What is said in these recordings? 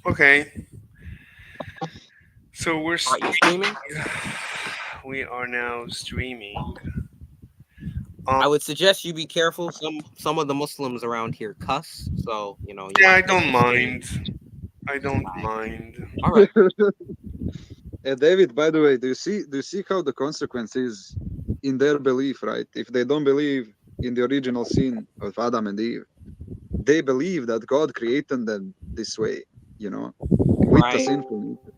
Okay. So we're All right, you streaming? we are now streaming. I Um, would suggest you be careful. Some of the Muslims around here cuss, so you yeah, I might catch don't the stage. mind. I don't Flag. mind. All right. David, by the way, do you see how the consequence is in their belief, right? If they don't believe in the original sin of Adam and Eve, they believe that God created them this way, you know, with the Right. sinful nature,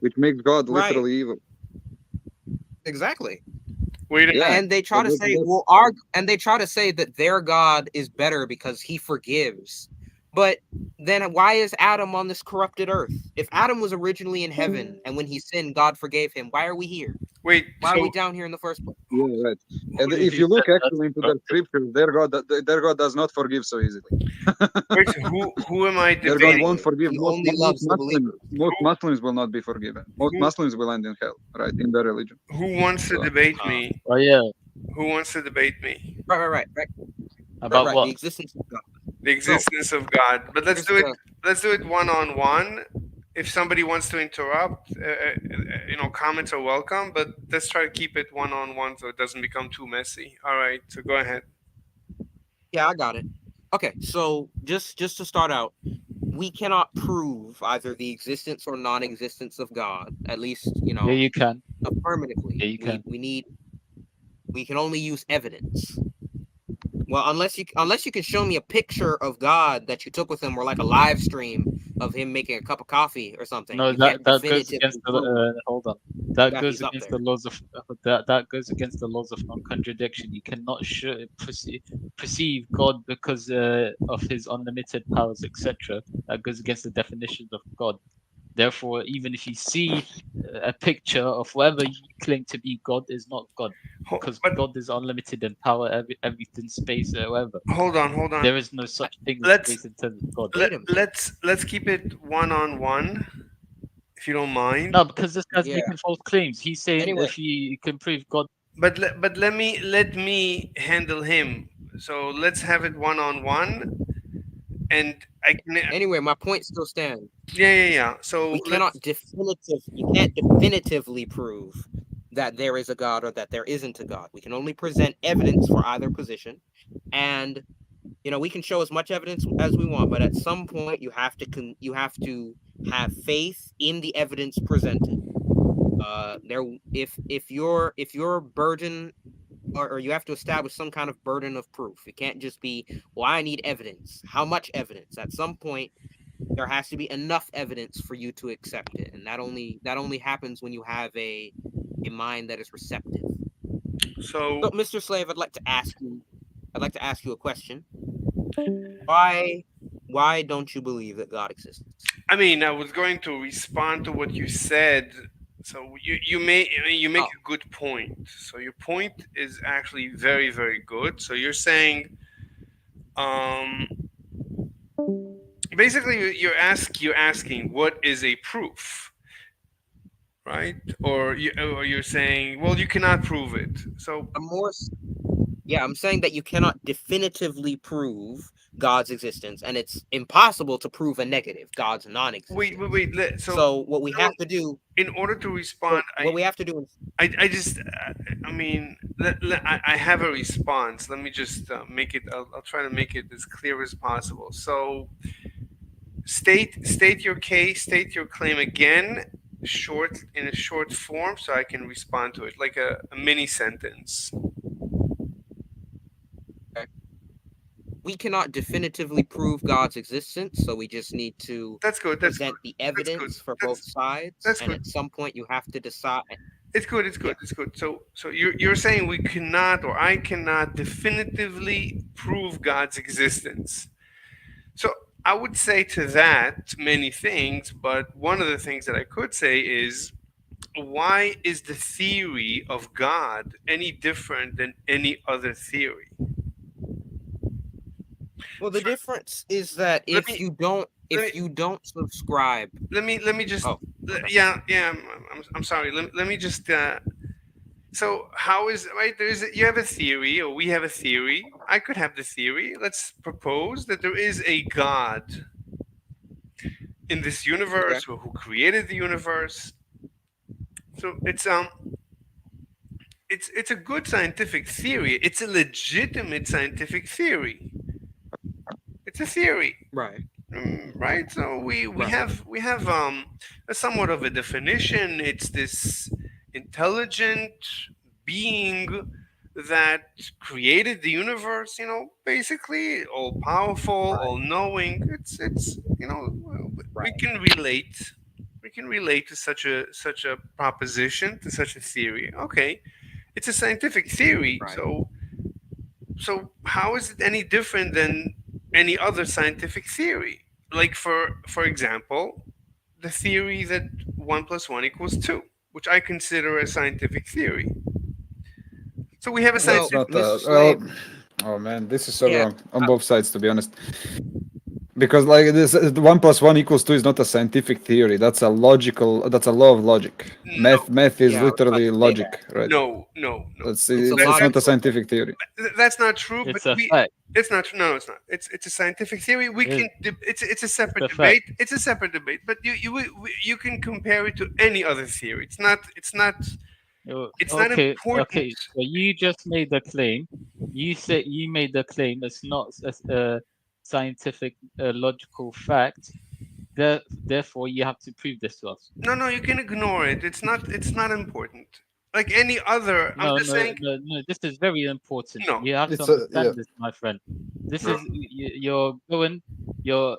which makes God Right. literally evil. Exactly. Wait. Yeah. And they So try to say, well, our and they try to say that their God is better because he forgives. But then why is Adam on this corrupted earth? If Adam was originally in heaven and when he sinned, God forgave him, why are we here? Wait. Why are we So down here in the first place? yeah, right. And who, if He you said look that's actually into the corrupted. scriptures, their God does not forgive so easily. wait. Who am I Their God won't debating? forgive. He Most only most loves the Muslims believers. most Who Muslims will not be forgiven. Most who Muslims will end in hell, right, in their religion. who wants to So debate Uh, me? Oh yeah, Who wants to debate me? right, about right. The what? existence of God. The So existence of God. But let's here's do it. the Let's do it one on one. If somebody wants to interrupt, comments are welcome. But let's try to keep it one on one so it doesn't become too messy. All right. So go ahead. Yeah, I got it. Okay, so just to start out, we cannot prove either the existence or non-existence of God, at least, Yeah, you can. affirmatively. Yeah, you can. We can only use evidence. Well, unless you can show me a picture of God that you took with him, or like a live stream of him making a cup of coffee or something, No, you that can't that goes against definitively the. prove Hold on. That that goes he's up against there. the laws of that goes against the laws of non-contradiction. You cannot perceive God because of his unlimited powers, etc. That goes against the definitions of God. Therefore, even if you see a picture of whatever you claim to be God is not God, because But God is unlimited in power, everything, space, whatever. hold on, hold on. There is no I, such thing as Let's space in terms of God. let wait a minute. let's keep it one on one, if you don't mind. No, because this guy's Yeah. making false claims. He's saying Anyway, if you can prove God. But let me handle him. So let's have it one on one, and I can. my point still stands. Yeah, yeah, yeah. So We let's. cannot you can't definitively prove that there is a God or that there isn't a God. We can only present evidence for either position. And we can show as much evidence as we want, but at some point you have to have faith in the evidence presented. There if your burden, or you have to establish some kind of burden of proof. It can't just be, well, I need evidence. How much evidence? At some point there has to be enough evidence for you to accept it, and that only happens when you have a mind that is receptive. So So, Mr. Slave, I'd like to ask you a question. Why don't you believe that God exists? I mean, I was going to respond to what you said. So you make Oh, a good point. So your point is actually very very good. So you're saying, um, basically you're asking what is a proof, right? Or you're saying, well, you cannot prove it. So I'm more yeah, I'm saying that you cannot definitively prove God's existence, and it's impossible to prove a negative, God's non-existence. wait. So So what we no, have to do, in order to respond, so what we have to do is, I just, I mean, I have a response. Let me just make it. I'll try to make it as clear as possible. So, state your case, state your claim again, short in a short form, so I can respond to it like a mini sentence. okay, we cannot definitively prove God's existence, so we just need to That's good. That's good. present the That's good. evidence for both That's sides, that's and good. at some point you have to decide. It's good. It's Yeah. good. It's good. So you're saying we cannot, or I cannot definitively prove God's existence. So I would say to that many things, but one of the things that I could say is, why is the theory of God any different than any other theory? Well, the For, difference is that let me let if me you don't subscribe, let me just oh, okay. yeah, yeah. I'm sorry. Let me just so how is right? You have a theory, or we have a theory. I could have the theory. Let's propose that there is a God in this universe, or who created the universe. So it's a good scientific theory. It's a legitimate scientific theory. It's a theory. Right. Right, so Right. we have a somewhat of a definition. It's this intelligent being that created the universe, basically all powerful, all knowing. It's we Right. can relate, to such a proposition, to such a theory. Okay, it's a scientific theory. Right. So how is it any different than any other scientific theory? Like for example, the theory that 1 + 1 = 2, which I consider a scientific theory. So we have a Well, That's scientific. not Mr. well. Slade, Oh man, this is so yeah, wrong on uh, both sides, to be honest. Because like this, 1 + 1 = 2 is not a scientific theory. That's a logical. That's a law of logic. No, Math is yeah, I was about literally to say that. logic, right? no. That's It's a it's not a logical thing. scientific theory. That's not true. But It's a fact. it's not. No, it's not. It's a scientific theory. We It is. can. It's a It's separate a fact. debate. It's a separate debate. But you can compare it to any other theory. It's not. It's not Okay, important. okay. So you just made the claim. You said you made the claim. It's not a scientific, logical fact. Therefore, you have to prove this to us. No, you can ignore it. It's not important. Like any other. I'm No, just no, saying. no, no. This is very important. No. You have to It's a yeah. understand this, my friend. This No. is you're going. You're.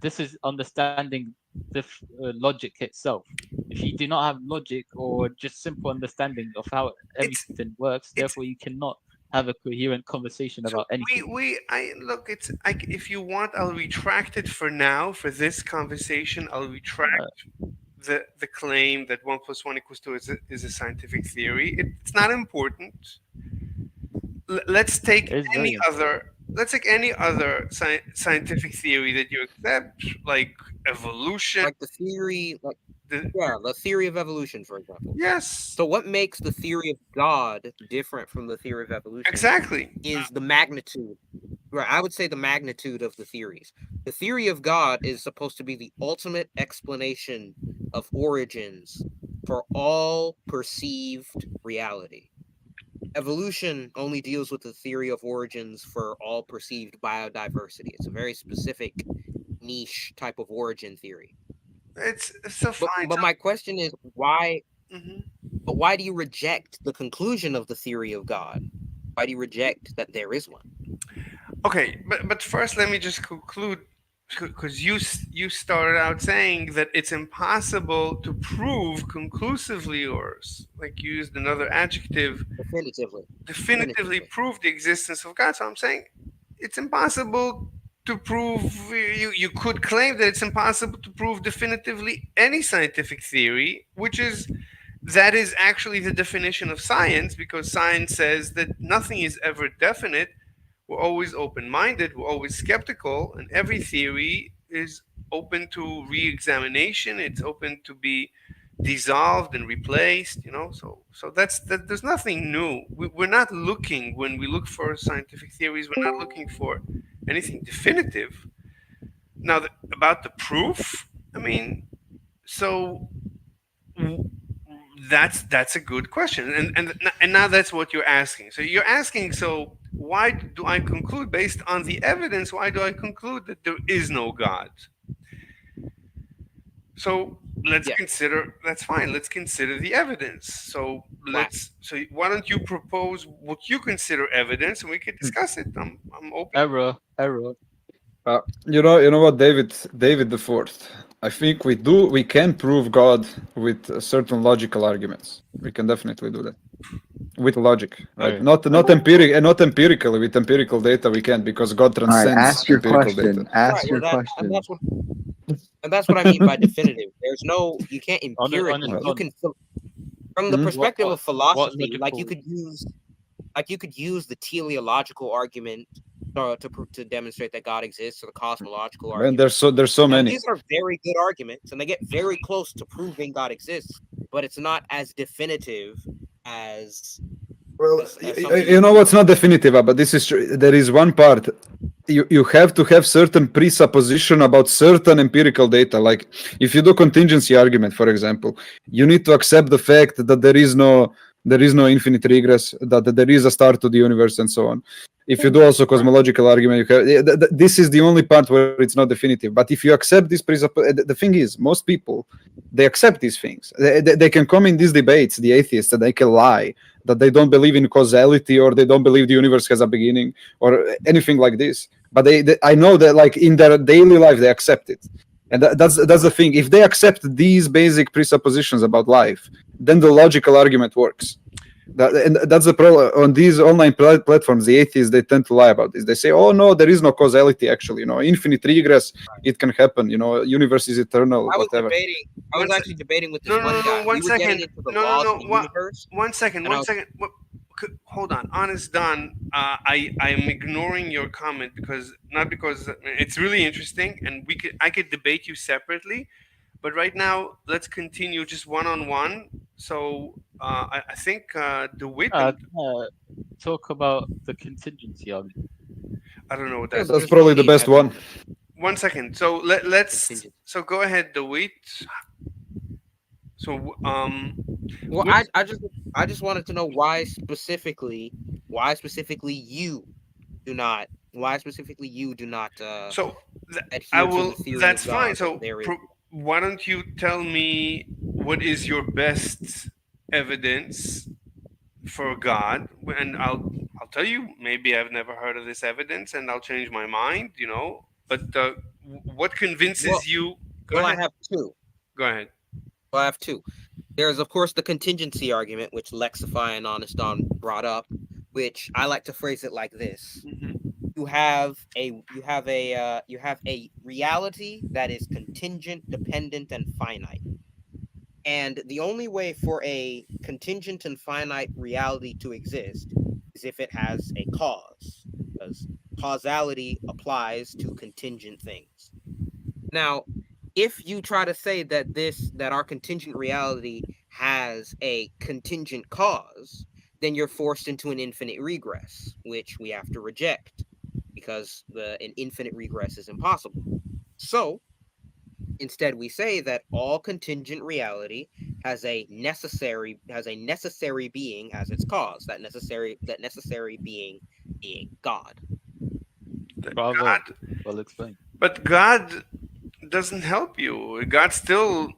This is understanding the logic itself. If you do not have logic or just simple understanding of how It's everything works, it's therefore you cannot have a coherent conversation so about anything. I look. If you want, I'll retract it for now. For this conversation, I'll Uh, retract the claim that 1 + 1 = 2 is a scientific theory. It's not important. Let's take it is any very important. other. Let's take any other scientific theory that you accept, like evolution. Like the theory, like The, yeah, the theory of evolution, for example. yes, So, what makes the theory of God different from the theory of evolution exactly. is the magnitude. Right, I would say the magnitude of the theories. The theory of God is supposed to be the ultimate explanation of origins for all perceived reality. Evolution only deals with the theory of origins for all perceived biodiversity. It's a very specific niche type of origin theory. It's so But fine. but my question is why Mhm. but why do you reject the conclusion of the theory of God? Why do you reject that there is one? Okay, but first let me just conclude, because you started out saying that it's impossible to prove conclusively, or like you used another adjective, Definitively. definitively prove the existence of God. So I'm saying it's impossible to prove. You could claim that it's impossible to prove definitively any scientific theory, that is actually the definition of science, because science says that nothing is ever definite. We're always open minded, we're always skeptical, and every theory is open to re examination, it's open to be dissolved and replaced, So there's nothing new. We're not looking, when we look for scientific theories, we're not looking for anything definitive. Now, about the proof, I mean, so that's a good question, and now that's what you're asking. So you're asking, so why do I conclude, based on the evidence, why do I conclude that there is no God? So let's Yeah. consider. That's fine. Let's consider the evidence. So Why? why don't you propose what you consider evidence, and we can discuss it. I'm open. Error. You know what, David the Fourth. I think we can prove God with certain logical arguments. We can definitely do that with logic, right? Right. Not empirically. With empirical data, we can't, because God All right, transcends ask your empirical data. question. Ask Right. your Well, question. that's what I mean by definitive. There's no you can't On empirically. its You own. can from the Mhm. perspective of philosophy, like you logical? could use the teleological argument to demonstrate that God exists, or the cosmological Man, argument. there's so And many. these are very good arguments, and they get very close to proving God exists, but it's not as definitive as Well, as something you know what's not definitive, but this is true. There is one part you have to have certain presupposition about certain empirical data. Like if you do contingency argument, for example, you need to accept the fact that there is no infinite regress, that there is a start to the universe, and so on. If you do also cosmological argument, you have, this is the only part where it's not definitive. But if you accept this the thing is, most people, they accept these things. They can come in these debates, the atheists, and they can lie that they don't believe in causality, or they don't believe the universe has a beginning, or anything like this. But I know that, like, in their daily life, they accept it, and that's the thing. If they accept these basic presuppositions about life, then the logical argument works. And that's the problem on these online platforms. The atheists, they tend to lie about this. They say, "Oh no, there is no causality. Actually, infinite regress. It can happen. Universe is eternal. I was Whatever." debating. I One was sec- actually debating with this No, no, one no, no. guy. One We were getting second. into the No, no, laws no. of the universe, One second. and I One was second. Hold on, honest Don. I am ignoring your comment because not because it's really interesting, and I could debate you separately, but right now let's continue just one on one. So I think DeWitt and Talk about the contingency argument. I don't know what that. there's, That's there's no probably the need best at the one. moment. One second. So let's. Contingent. So go ahead, DeWitt. So Well, which I just wanted to know why specifically you do not so I adhere to will. the theory of That's fine. God that So there is. why don't you tell me what is your best evidence for God, and I'll tell you. Maybe I've never heard of this evidence, and I'll change my mind. But what Well, convinces you? Go well, I ahead. have two. Go ahead. Well, I have two. There's of course the contingency argument, which Lexify and Honest Don brought up, which I like to phrase it like this: Mhm. you have a reality that is contingent, dependent, and finite. And the only way for a contingent and finite reality to exist is if it has a cause, because causality applies to contingent things. Now, if you try to say that our contingent reality has a contingent cause, then you're forced into an infinite regress, which we have to reject because an infinite regress is impossible. So instead, we say that all contingent reality has a necessary being as its cause. That necessary being God. Bravo. God, Well explained. but God doesn't help you. God still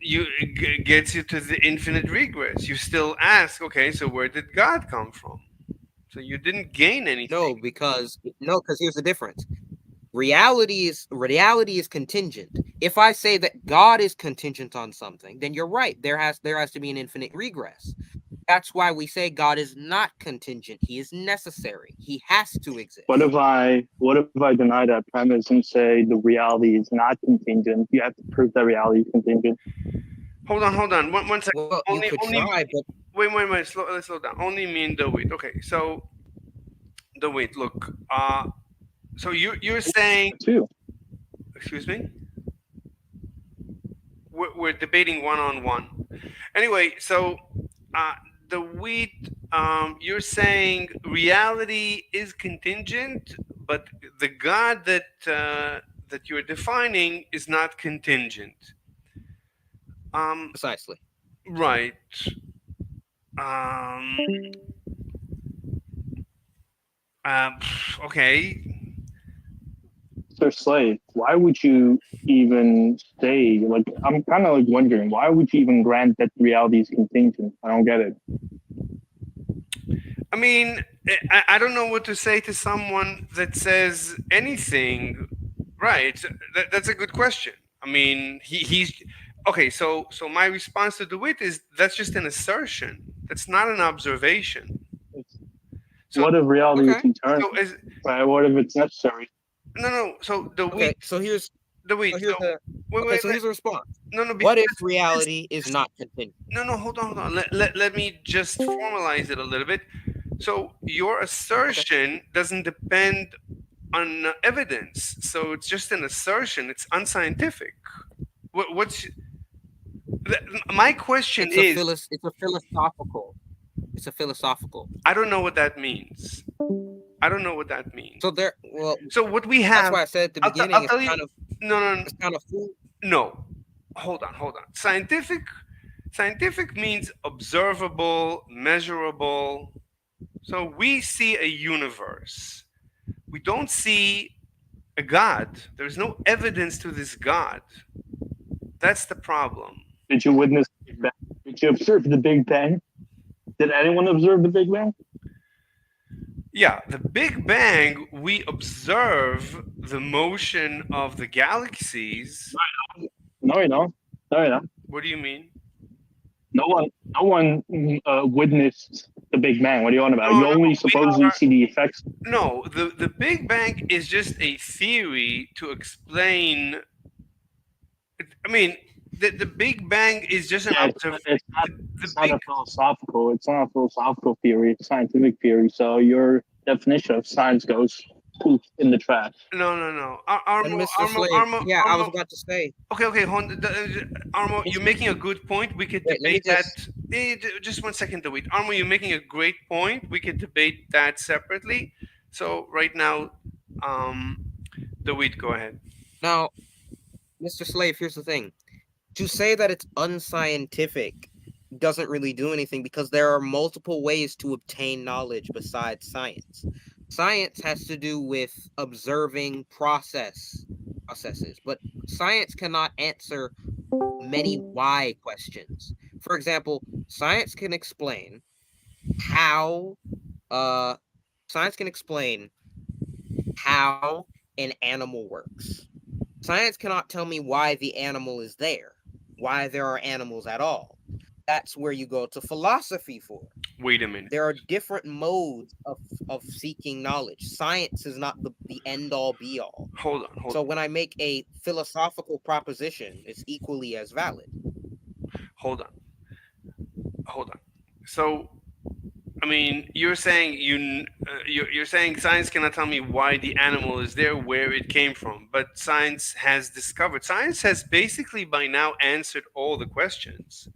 gets you to the infinite regress. You still ask, okay, so where did God come from? So you didn't gain anything. No, because here's the difference. Reality is contingent. If I say that God is contingent on something, then you're right. There has to be an infinite regress. That's why we say God is not contingent. He is necessary. He has to exist. What if I deny that premise and say the reality is not contingent? You have to prove that reality is contingent. Hold on. One second. Well, you could Only try, but wait. Let's slow down. Only me and DeWitt. Okay, so DeWitt, look. So you're saying, Too. excuse me, we're debating one on one. Anyway, so DeWitt, you're saying reality is contingent, but the God that you're defining is not contingent. precisely. Right. Um, okay. So Slave, why would you even say, like, I'm kind of like wondering, why would you even grant that reality is contingent? I don't get it. I mean, I don't know what to say to someone that says anything. Right. That's a good question. I mean, he's okay. So my response to DeWitt is that's just an assertion. That's not an observation. It's, So what if reality is Okay. eternal? so as Right? What if it's necessary? no. So DeWitt, Okay. So here's DeWitt. so here's the Wait, okay. wait, So wait. here's the response. No. What if Just, reality is just not contingent? no. Hold on. Let me just formalize it a little bit. So your Okay. assertion doesn't depend on evidence. So it's just an assertion. It's unscientific. What's my question is? It's a philosophical. It's a philosophical. I don't know what that means. I don't know what that means. So there, well, So what we that's have, why I said at the I'll beginning, tell you. No, no, it's kind of fool. no. Hold on. Scientific means observable, measurable. So we see a universe. We don't see a God. There's no evidence to this God. That's the problem. Did you witness the Big Bang? Did you observe the Big Bang? Did anyone observe the Big Bang? Yeah, the Big Bang, we observe the motion of the galaxies. No, you don't. No, you don't. What do you mean? No one witnessed the Big Bang. What are you on about? No, You no, only we supposedly are. see the effects. No, the Big Bang is just a theory to explain. I mean, the Big Bang is just an Yeah, observation. The it's not big a philosophical. It's not a philosophical theory. It's a scientific theory. So your definition of science goes poof in the trash. no. And Mr. Slave, yeah, I was Armo. about to say. Okay. Armo, you're making a good point. We could Wait, let me debate that. just. Just 1 second, wait. Armo, you're making a great point. We could debate that separately. So right now, um, Dawid, go ahead. Now, Mr. Slave, here's the thing. To say that it's unscientific doesn't really do anything because there are multiple ways to obtain knowledge besides science. Science has to do with observing processes, but science cannot answer many why questions. For example, science can explain how uh science can explain how an animal works. Science cannot tell me why the animal is there, why there are animals at all. That's where you go to philosophy for. Wait a minute. There are different modes of seeking knowledge. Science is not the end all be all. Hold on. So when I make a philosophical proposition, it's equally as valid. Hold on. So, I mean, you're saying you're saying science cannot tell me why the animal is there, where it came from, but science has discovered. Science has basically by now answered all the questions.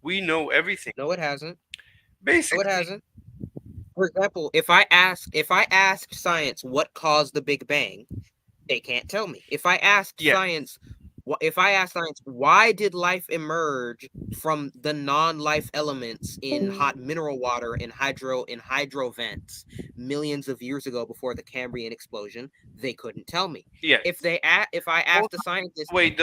We know everything. No, it hasn't. No, Basically, it hasn't. For example, if I asked science what caused the Big Bang, they can't tell me. If I asked Yeah. science why did life emerge from the non-life elements in hot mineral water in hydro vents millions of years ago before the Cambrian explosion, they couldn't tell me. yeah. If I asked the scientist Wait,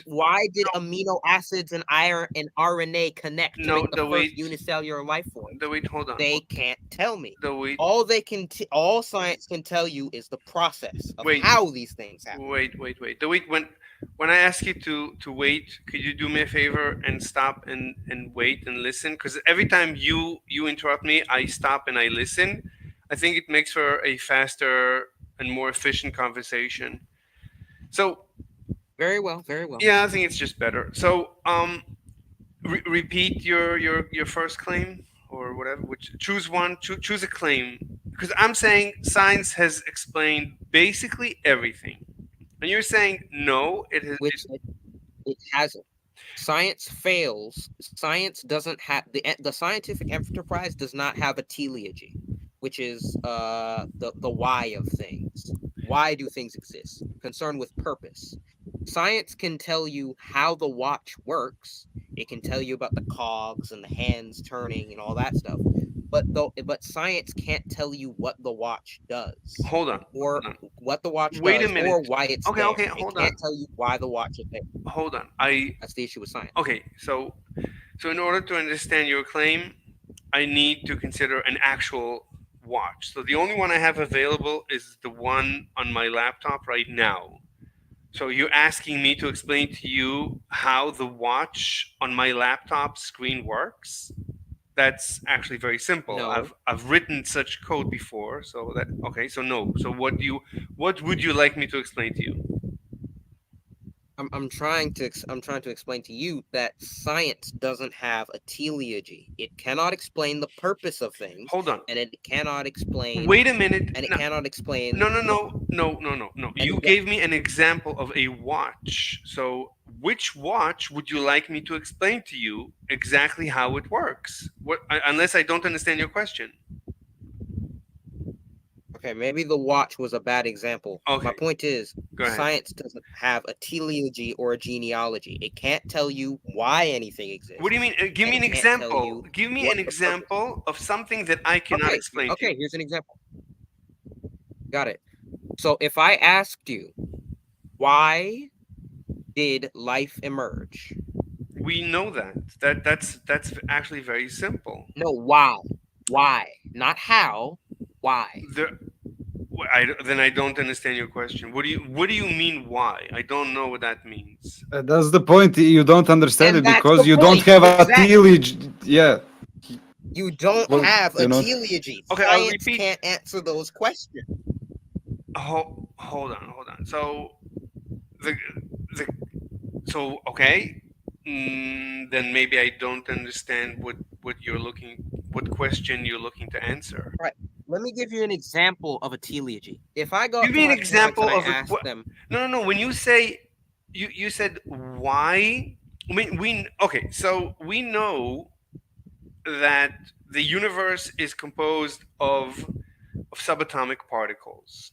why did amino acids and iron and RNA connect to No, make the the first wait. unicellular life form, Hold on. they can't tell me. The wait. All science can tell you is the process of Wait. how these things happen. Wait. The wait. When I ask you to wait, could you do me a favor and stop and wait and listen? Because every time you interrupt me, I stop and I listen. I think it makes for a faster and more efficient conversation. So Very well, very well. yeah, I think it's just better. So repeat your first claim or whatever. Which choose one. Choose a claim because I'm saying science has explained basically everything. And you're saying no, it has. Which it hasn't. Science fails. Science doesn't have the scientific enterprise does not have a teleology, which is the why of things. Why do things exist? Concerned with purpose. Science can tell you how the watch works. It can tell you about the cogs and the hands turning and all that stuff. But science can't tell you what the watch does. Hold on. Or what the watch Wait a does, minute. or why it's Okay, there. okay, It hold can't on. tell you why the watch is there. Hold on. That's the issue with science. Okay. So in order to understand your claim, I need to consider an actual watch. So the only one I have available is the one on my laptop right now. So you're asking me to explain to you how the watch on my laptop screen works? That's actually very simple. No. I've written such code before, so that okay. So no. So what would you like me to explain to you? I'm trying to explain to you that science doesn't have a teleology. It cannot explain the purpose of things, Hold on. and it cannot explain. Wait a minute. And it No. cannot explain. No. You gave me an example of a watch. So which watch would you like me to explain to you exactly how it works? Unless I don't understand your question. Okay, maybe the watch was a bad example. Okay. My point is, Go ahead. science doesn't have a teleology or a genealogy. It can't tell you why anything exists. What do you mean? Give me and an it can't tell example. you Give me what an the purpose. example of something that I cannot explain to Okay, you. here's an example. Got it. So if I asked you, why did life emerge? We know that. That's actually very simple. No, why? Why? Not how. Why? Then I don't understand your question. What do you mean why? I don't know what that means. That's the point. You don't understand And it that's because the you don't point, have a exactly. teleology. Yeah. You don't Well, have a you know. teleology. Okay, I'll Science repeat. can't answer those questions. Hold on. So the okay. Then maybe I don't understand what question you're looking to answer. Right. Let me give you an example of a teleology. If I go Give up to me an my parents example and I of a ask them, no. When you say you said why? We okay. So we know that the universe is composed of subatomic particles.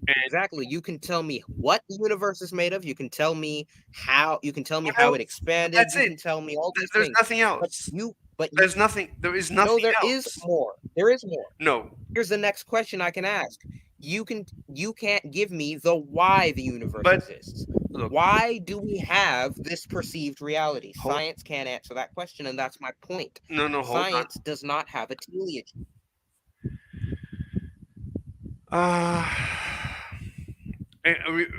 And exactly, you can tell me what the universe is made of. You can tell me how. You can tell me what how it else? expanded. That's You it. can tell me all these There's things. nothing But else. you, There's nothing. There is no, nothing there is else. more. There is more. No. Here's the next question I can ask. You can't give me the why the universe But exists. look, Why do we have this perceived reality? Hold- Science can't answer that question, and that's my point. no, hold on. Science does not have a teleology. Uh,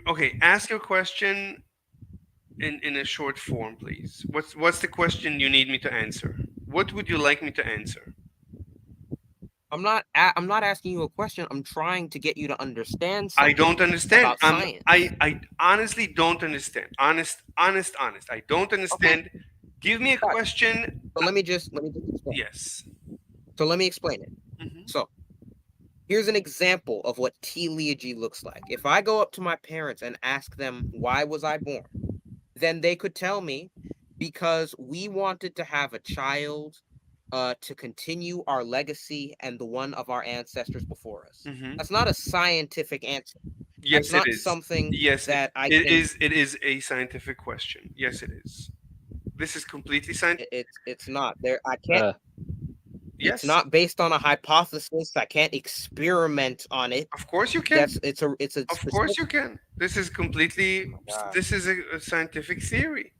okay. Ask your question in a short form, please. What's the question you need me to answer? What would you like me to answer? I'm not asking you a question. I'm trying to get you to understand I something don't understand. about science. I honestly don't understand. Honest. I don't understand. Give me a Right. question. So let me just explain. Yes. So let me explain it. Mhm. So here's an example of what teleology looks like. If I go up to my parents and ask them, why was I born? Then they could tell me, because we wanted to have a child to continue our legacy and the one of our ancestors before us. Mhm. That's not a scientific answer. Yes, That's it not is. something Yes, that I it can. is. It is a scientific question. Yes, it is. This is completely scientific. It's not there. I can't. Uh, Yes. It's not based on a hypothesis. I can't experiment on it. Of course you can. It's a Of specific. course you can. This is completely. God. This is a scientific theory.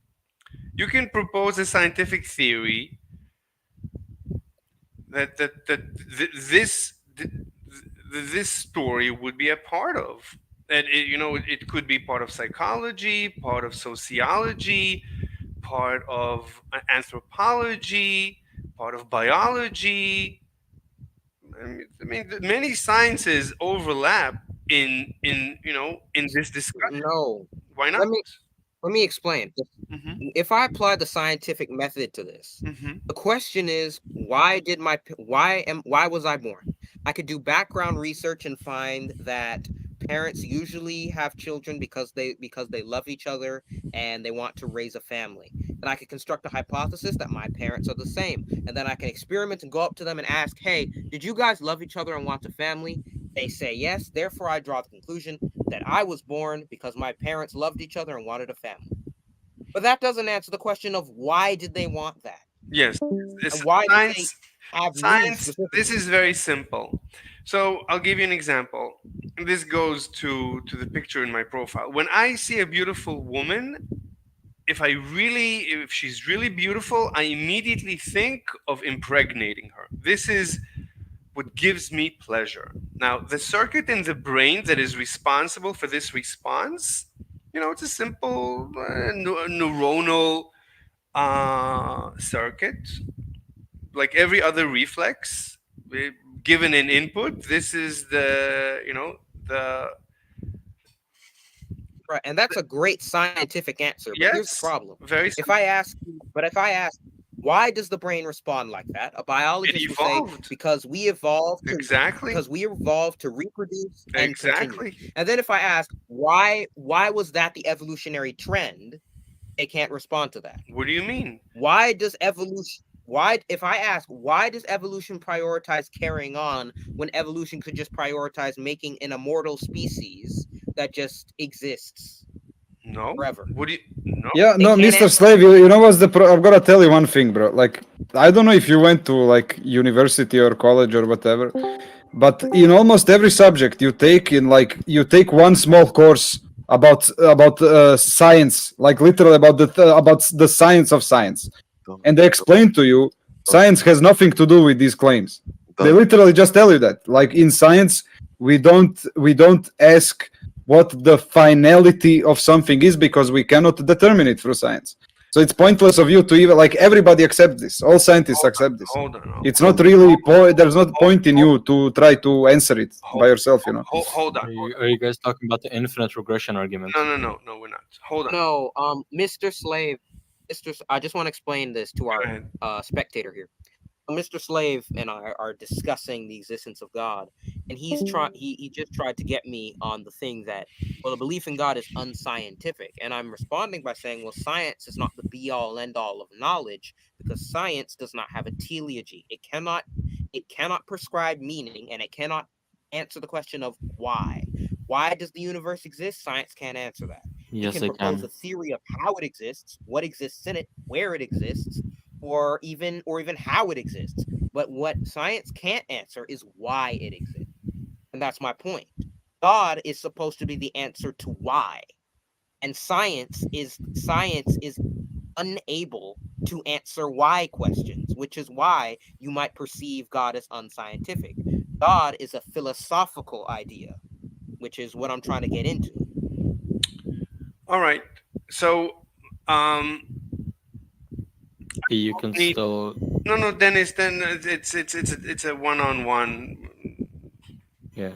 You can propose a scientific theory this story would be a part of. And it could be part of psychology, part of sociology, part of anthropology, part of biology. Many sciences overlap in this discussion. No. Why not? Let me explain. Hmm. If I apply the scientific method to this, Hmm. the question is, why was I born? I could do background research and find that parents usually have children because they love each other and they want to raise a family. And I could construct a hypothesis that my parents are the same. And then I can experiment and go up to them and ask, hey, did you guys love each other and want a family? They say yes. Therefore, I draw the conclusion that I was born because my parents loved each other and wanted a family. But that doesn't answer the question of why did they want that? Yes. And why did they have me Science. specifically? This is very simple. So I'll give you an example. This goes to the picture in my profile. When I see a beautiful woman, if she's really beautiful, I immediately think of impregnating her. This is what gives me pleasure. Now, the circuit in the brain that is responsible for this response, it's a simple neuronal circuit, like every other reflex. Given an input, this is the Right, and that's a great scientific answer. But here's the yes, problem. very If simple. I ask, why does the brain respond like that? A biologist will say, evolved. because we evolved Exactly. to reproduce and continue. Exactly. And then if I ask, why was that the evolutionary trend? They can't respond to that. What do you mean? Why does evolution Why, if I ask, why does evolution prioritize carrying on when evolution could just prioritize making an immortal species that just exists No. forever? What do you? No. Yeah, They no, can't Mr. answer. Slave, you know what's the I'm gonna tell you one thing, bro. Like, I don't know if you went to like university or college or whatever, but in almost every subject you take in, like, you take one small course about science, like literally about the science of science, Don't, and they explain to you science has nothing to do with these claims. They don't, literally just tell you that. Like in science, we don't ask what the finality of something is because we cannot determine it through science. So it's pointless of you to even, like, everybody accepts this. All scientists Hold on. accept this. Hold on. It's not really there's not Hold, point in you to try to answer it by hold, yourself. hold on. Are you guys talking about the infinite regression argument? No, we're not. Hold on. No, Mr. Slave, I just want to explain this to Go our ahead. spectator here. Mr. Slave and I are discussing the existence of God, and he just tried to get me on the thing that, well, the belief in God is unscientific, and I'm responding by saying, well, science is not the be all end all of knowledge because science does not have a teleology. It cannot prescribe meaning, and it cannot answer the question of why. Why does the universe exist? Science can't answer that. Yes, It I can propose can. a theory of how it exists, what exists in it, where it exists, or even how it exists. But what science can't answer is why it exists. And that's my point. God is supposed to be the answer to why. And science is unable to answer why questions, which is why you might perceive God as unscientific. God is a philosophical idea, which is what I'm trying to get into. All right. So, um, You can need still, no, Dennis. Then it's a one-on-one. yeah.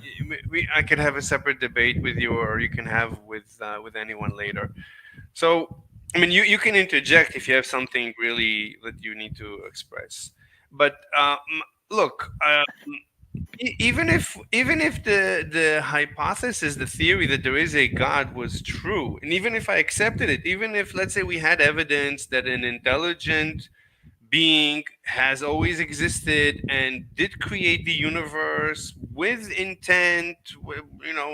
I could have a separate debate with you, or you can have with anyone later. So, I mean, you can interject if you have something really that you need to express. But look, even if the hypothesis, the theory that there is a God was true, and even if I accepted it, even if, let's say, we had evidence that an intelligent being has always existed and did create the universe with intent,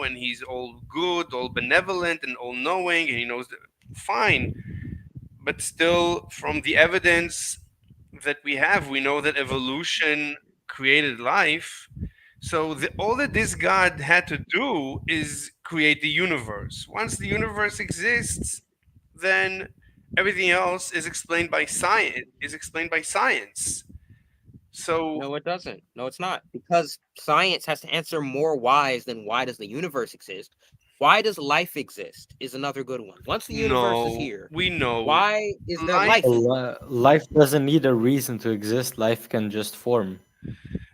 and he's all good, all benevolent, and all knowing, and he knows that, fine. But still, from the evidence that we have, we know that evolution created life. So all that this God had to do is create the universe. Once the universe exists, then everything else is explained by science. So No, it doesn't. No, it's not. Because science has to answer more whys than why does the universe exist. Why does life exist is another good one. Once the universe is no, here, we know why is there life. life? Life doesn't need a reason to exist. Life can just form.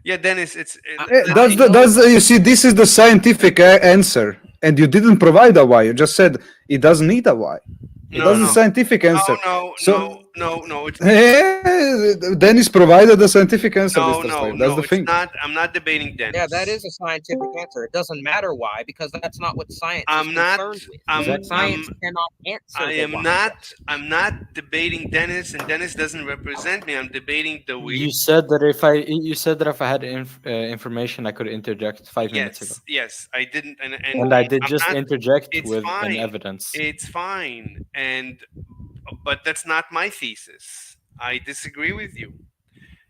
Yeah, Dennis, That's I the know, that's but you see, this is the scientific answer, and you didn't provide a why. You just said it doesn't need a why. no, That's the no, scientific answer. no, So no. It's Dennis provided the scientific answer, Mr. Slave. That's no. the It's thing. not. I'm not debating yeah, that Dennis. is a scientific answer. It doesn't matter why, because that's not what science is I'm not. concerned with. Exactly. Science cannot answer I the am why not. question. I'm not debating Dennis, and Dennis doesn't represent me. I'm debating the we. You said that if I had information, I could interject 5 minutes ago, Yes. I didn't, and and I did I'm just not. interject It's with an fine. evidence. It's fine, but that's not my thesis. I disagree with you.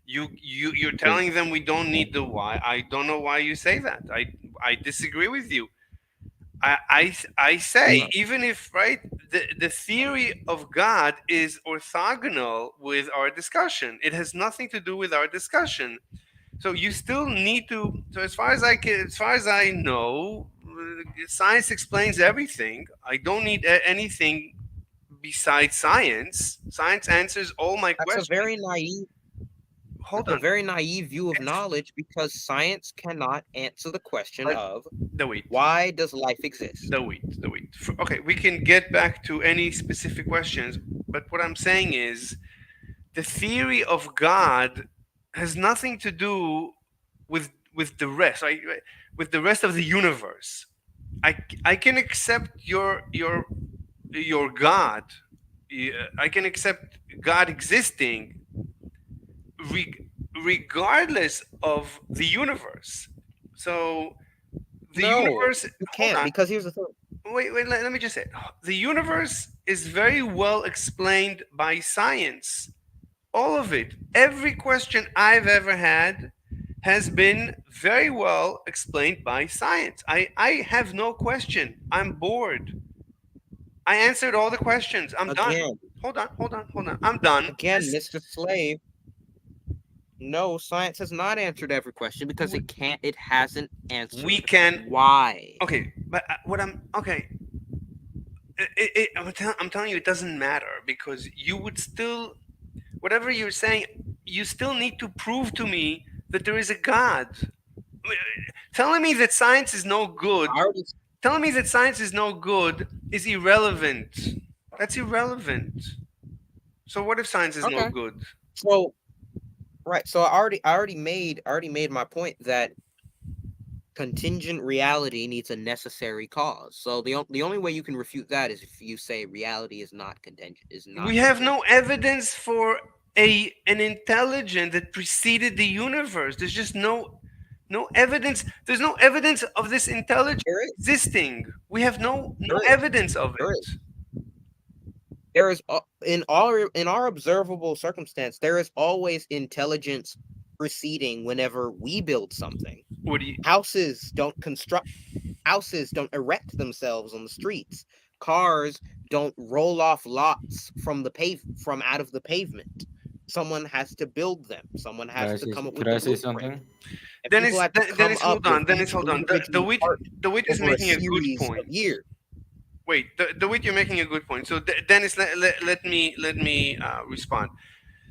You're Because telling them we don't need the why. I don't know why you say that. I disagree with you. I say, no, even if, right, the theory of God is orthogonal with our discussion, it has nothing to do with our discussion. So you still need to. So as far as I know, science explains everything. I don't need anything besides science. Science answers all my That's a questions. very naive Hold That's a on. very naive view of It's knowledge because science cannot answer the question but of the wait, why does life exist? the wait. Okay, we can get back to any specific questions, but what I'm saying is the theory of God has nothing to do with the rest, right? With the rest of the universe. I can accept your God. I can accept God existing, re- regardless of the universe. So the No, universe, you hold can't on, because here's the thing. wait, let me just say, the universe is very well explained by science. All of it, every question I've ever had has been very well explained by science. I have no question. I'm bored. I answered all the questions. I'm done. Again, Hold on. I'm done. again, Mr. Slave. No, science has not answered every question because it can't. It hasn't We answered can. why. Okay, but what I'm okay. I'm telling you, it doesn't matter because you would still, whatever you're saying, you still need to prove to me that there is a God. Telling me that science is no good, I already telling me that science is no good is irrelevant. That's irrelevant. So what if science is no okay. good? So right. So I already made my point that contingent reality needs a necessary cause. So the only way you can refute that is if you say reality is not contingent, is not We have no contingent. evidence for an intelligence that preceded the universe. There's just no evidence. There's no evidence of this intelligence There is. existing. We have no There is. evidence of There it. is. There is in our observable circumstance, there is always intelligence preceding whenever we build something. What do you? Houses don't erect themselves on the streets. Cars don't roll off lots from out of the pavement. Someone has to build them. Someone has to come up with Could the I say blueprint. something? And people had to come Dennis, up hold with on. Dennis, each hold on. individual part The wit is over a making a good series of point. years. Wait, the wit, you're making a good point. So Dennis, let me respond.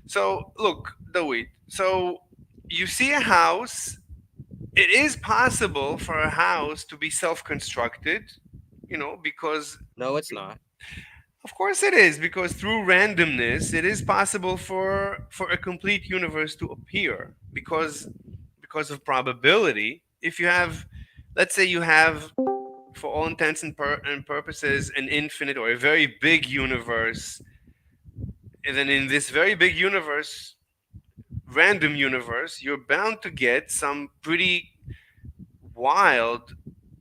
So look, the wit. So you see a house. It is possible for a house to be self-constructed, because No, it's not. of course it is, because through randomness, it is possible for a complete universe to appear, because of probability. If you have, let's say you have, for all intents and purposes, an infinite or a very big universe, and then in this very big universe, random universe, you're bound to get some pretty wild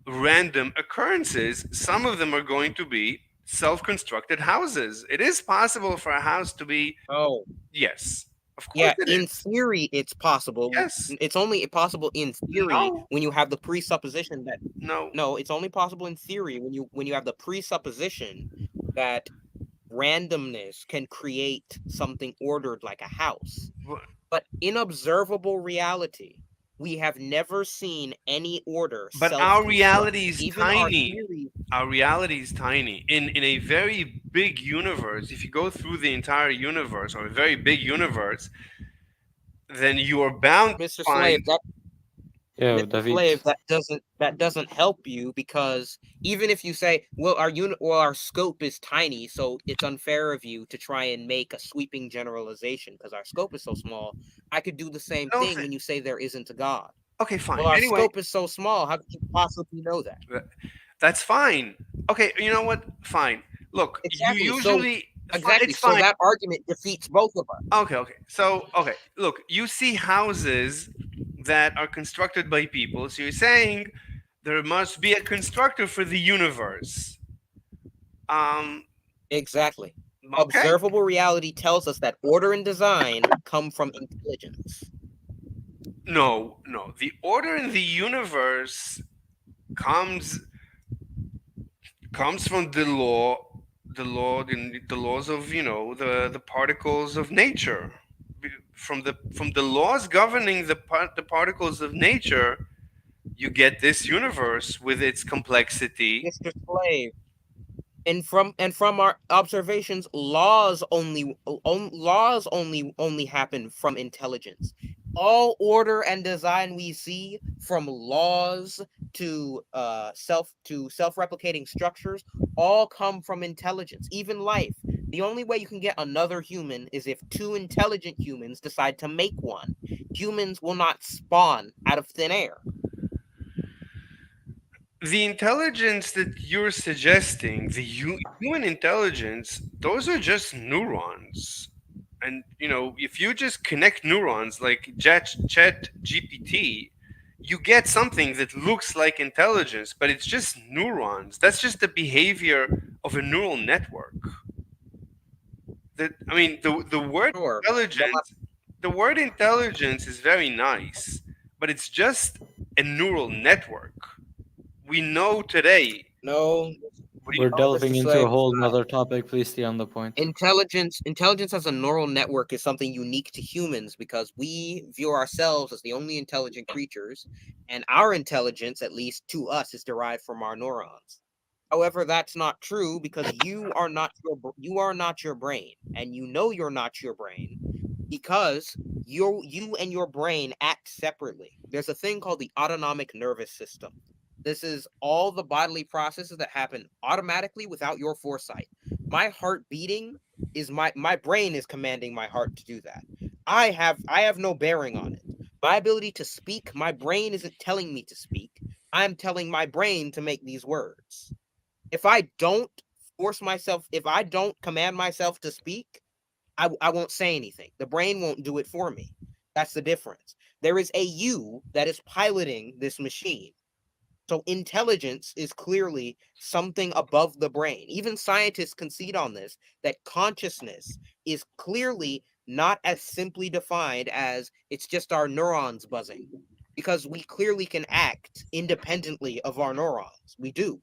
random occurrences. Some of them are going to be self-constructed houses. It is possible for a house to be, Oh, yes, of course yeah. it In is. theory, it's possible. Yes. It's only possible in theory No. when you have the presupposition that No. no, it's only possible in theory when you have the presupposition that randomness can create something ordered like a house. But in observable reality, we have never seen any order But our self-construct. reality is Even our tiny. theory, Our reality is tiny. In a very big universe, if you go through the entire universe or a very big universe, then you are bound to Mr. find. Slave, that Yo, Mr. David. Slave, that doesn't help you because even if you say, well, our scope is tiny, so it's unfair of you to try and make a sweeping generalization because our scope is so small. I could do the same No, thing when you say there isn't a God. okay, Well, fine. our Anyway, scope is so small. How could you possibly know that? that's fine. Okay, you know what? Fine. Look, you Exactly. So usually. exactly. It's So fine. that argument defeats both of us. Okay. So, okay. Look, you see houses that are constructed by people. So you're saying there must be a constructor for the universe. Um. Exactly. Okay. Observable reality tells us that order and design come from intelligence. No. The order in the universe comes from the laws of, the particles of nature. From the laws governing the particles of nature, you get this universe with its complexity. Mr. Slave. And from our observations, laws only happen from intelligence. All order and design we see, from laws to self-replicating structures, all come from intelligence. Even life. The only way you can get another human is if two intelligent humans decide to make one. Humans will not spawn out of thin air. The intelligence that you're suggesting, the human intelligence, those are just neurons. and if you just connect neurons like chat GPT, you get something that looks like intelligence, but it's just neurons. That's just the behavior of a neural network. That I mean, the word Sure, but intelligence, the word intelligence is very nice, but it's just a neural network. We know today. no, What do you, We're no, delving Mr. into a Slade. whole nother topic. Please stay on the point. Intelligence as a neural network is something unique to humans because we view ourselves as the only intelligent creatures, and our intelligence, at least to us, is derived from our neurons. However, that's not true because you are not your brain, and you know you're not your brain because you and your brain act separately. There's a thing called the autonomic nervous system. This is all the bodily processes that happen automatically without your foresight. My heart beating is my brain is commanding my heart to do that. I have no bearing on it. My ability to speak, my brain isn't telling me to speak. I'm telling my brain to make these words. If I don't if I don't command myself to speak, I won't say anything. The brain won't do it for me. That's the difference. There is a you that is piloting this machine. So intelligence is clearly something above the brain. Even scientists concede on this that consciousness is clearly not as simply defined as it's just our neurons buzzing, because we clearly can act independently of our neurons. We do.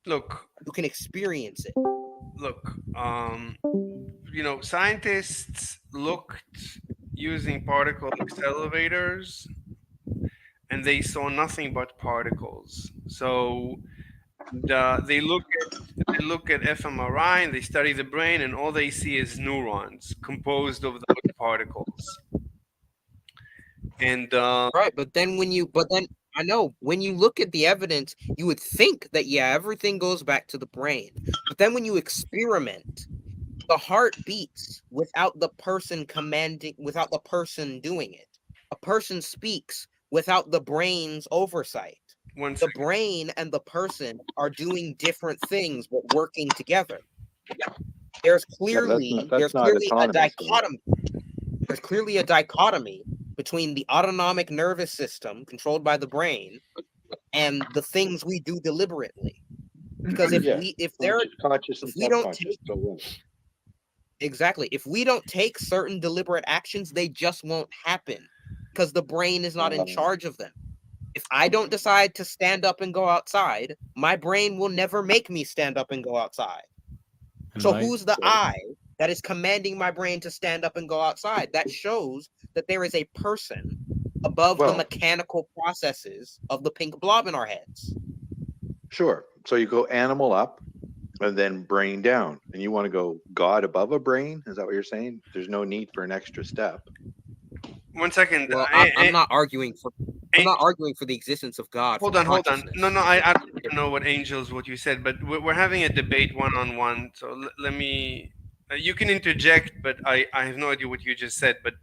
look, You can experience it. look. Scientists looked using particle accelerators, and they saw nothing but particles. So they look at fMRI and they study the brain, and all they see is neurons composed of those particles. And Right, but then I know when you look at the evidence, you would think that yeah, everything goes back to the brain. But then when you experiment, the heart beats without the person doing it. A person speaks without the brain's oversight. one The second, brain and the person are doing different things but working together. There's Yeah, but clearly that's there's not clearly a autonomous, though. dichotomy. There's clearly a dichotomy between the autonomic nervous system controlled by the brain and the things we do deliberately. Because Yeah, conscious if and we don't subconscious. take So what? exactly, if we don't take certain deliberate actions, they just won't happen because the brain is not in Um, charge of them. If I don't decide to stand up and go outside, my brain will never make me stand up and go outside. And So my who's the so, I that is commanding my brain to stand up and go outside? That shows that there is a person above the well, mechanical processes of the pink blob in our heads. sure. So you go animal up and then brain down, and you want to go God above a brain? Is that what you're saying? There's no need for an extra step. one second. Well, I'm not arguing for the existence of God Hold from on, hold on. No, consciousness. no, I don't know what you said, but we're having a debate one on one. So let me. You can interject, but I have no idea what you just said. But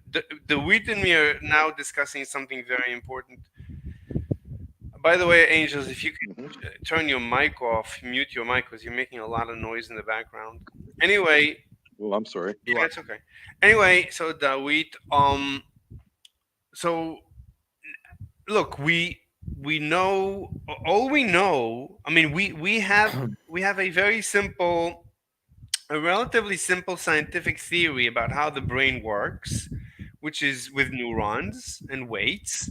the wheat and me are now discussing something very important. By the way, Angels, if you could Hmm. turn your mic off, mute your mic, because you're making a lot of noise in the background. Anyway, Well, I'm sorry. yeah, it's okay. Anyway, so the wheat. So look, we know all we know. I mean, we have a very simple, a relatively simple scientific theory about how the brain works, which is with neurons and weights.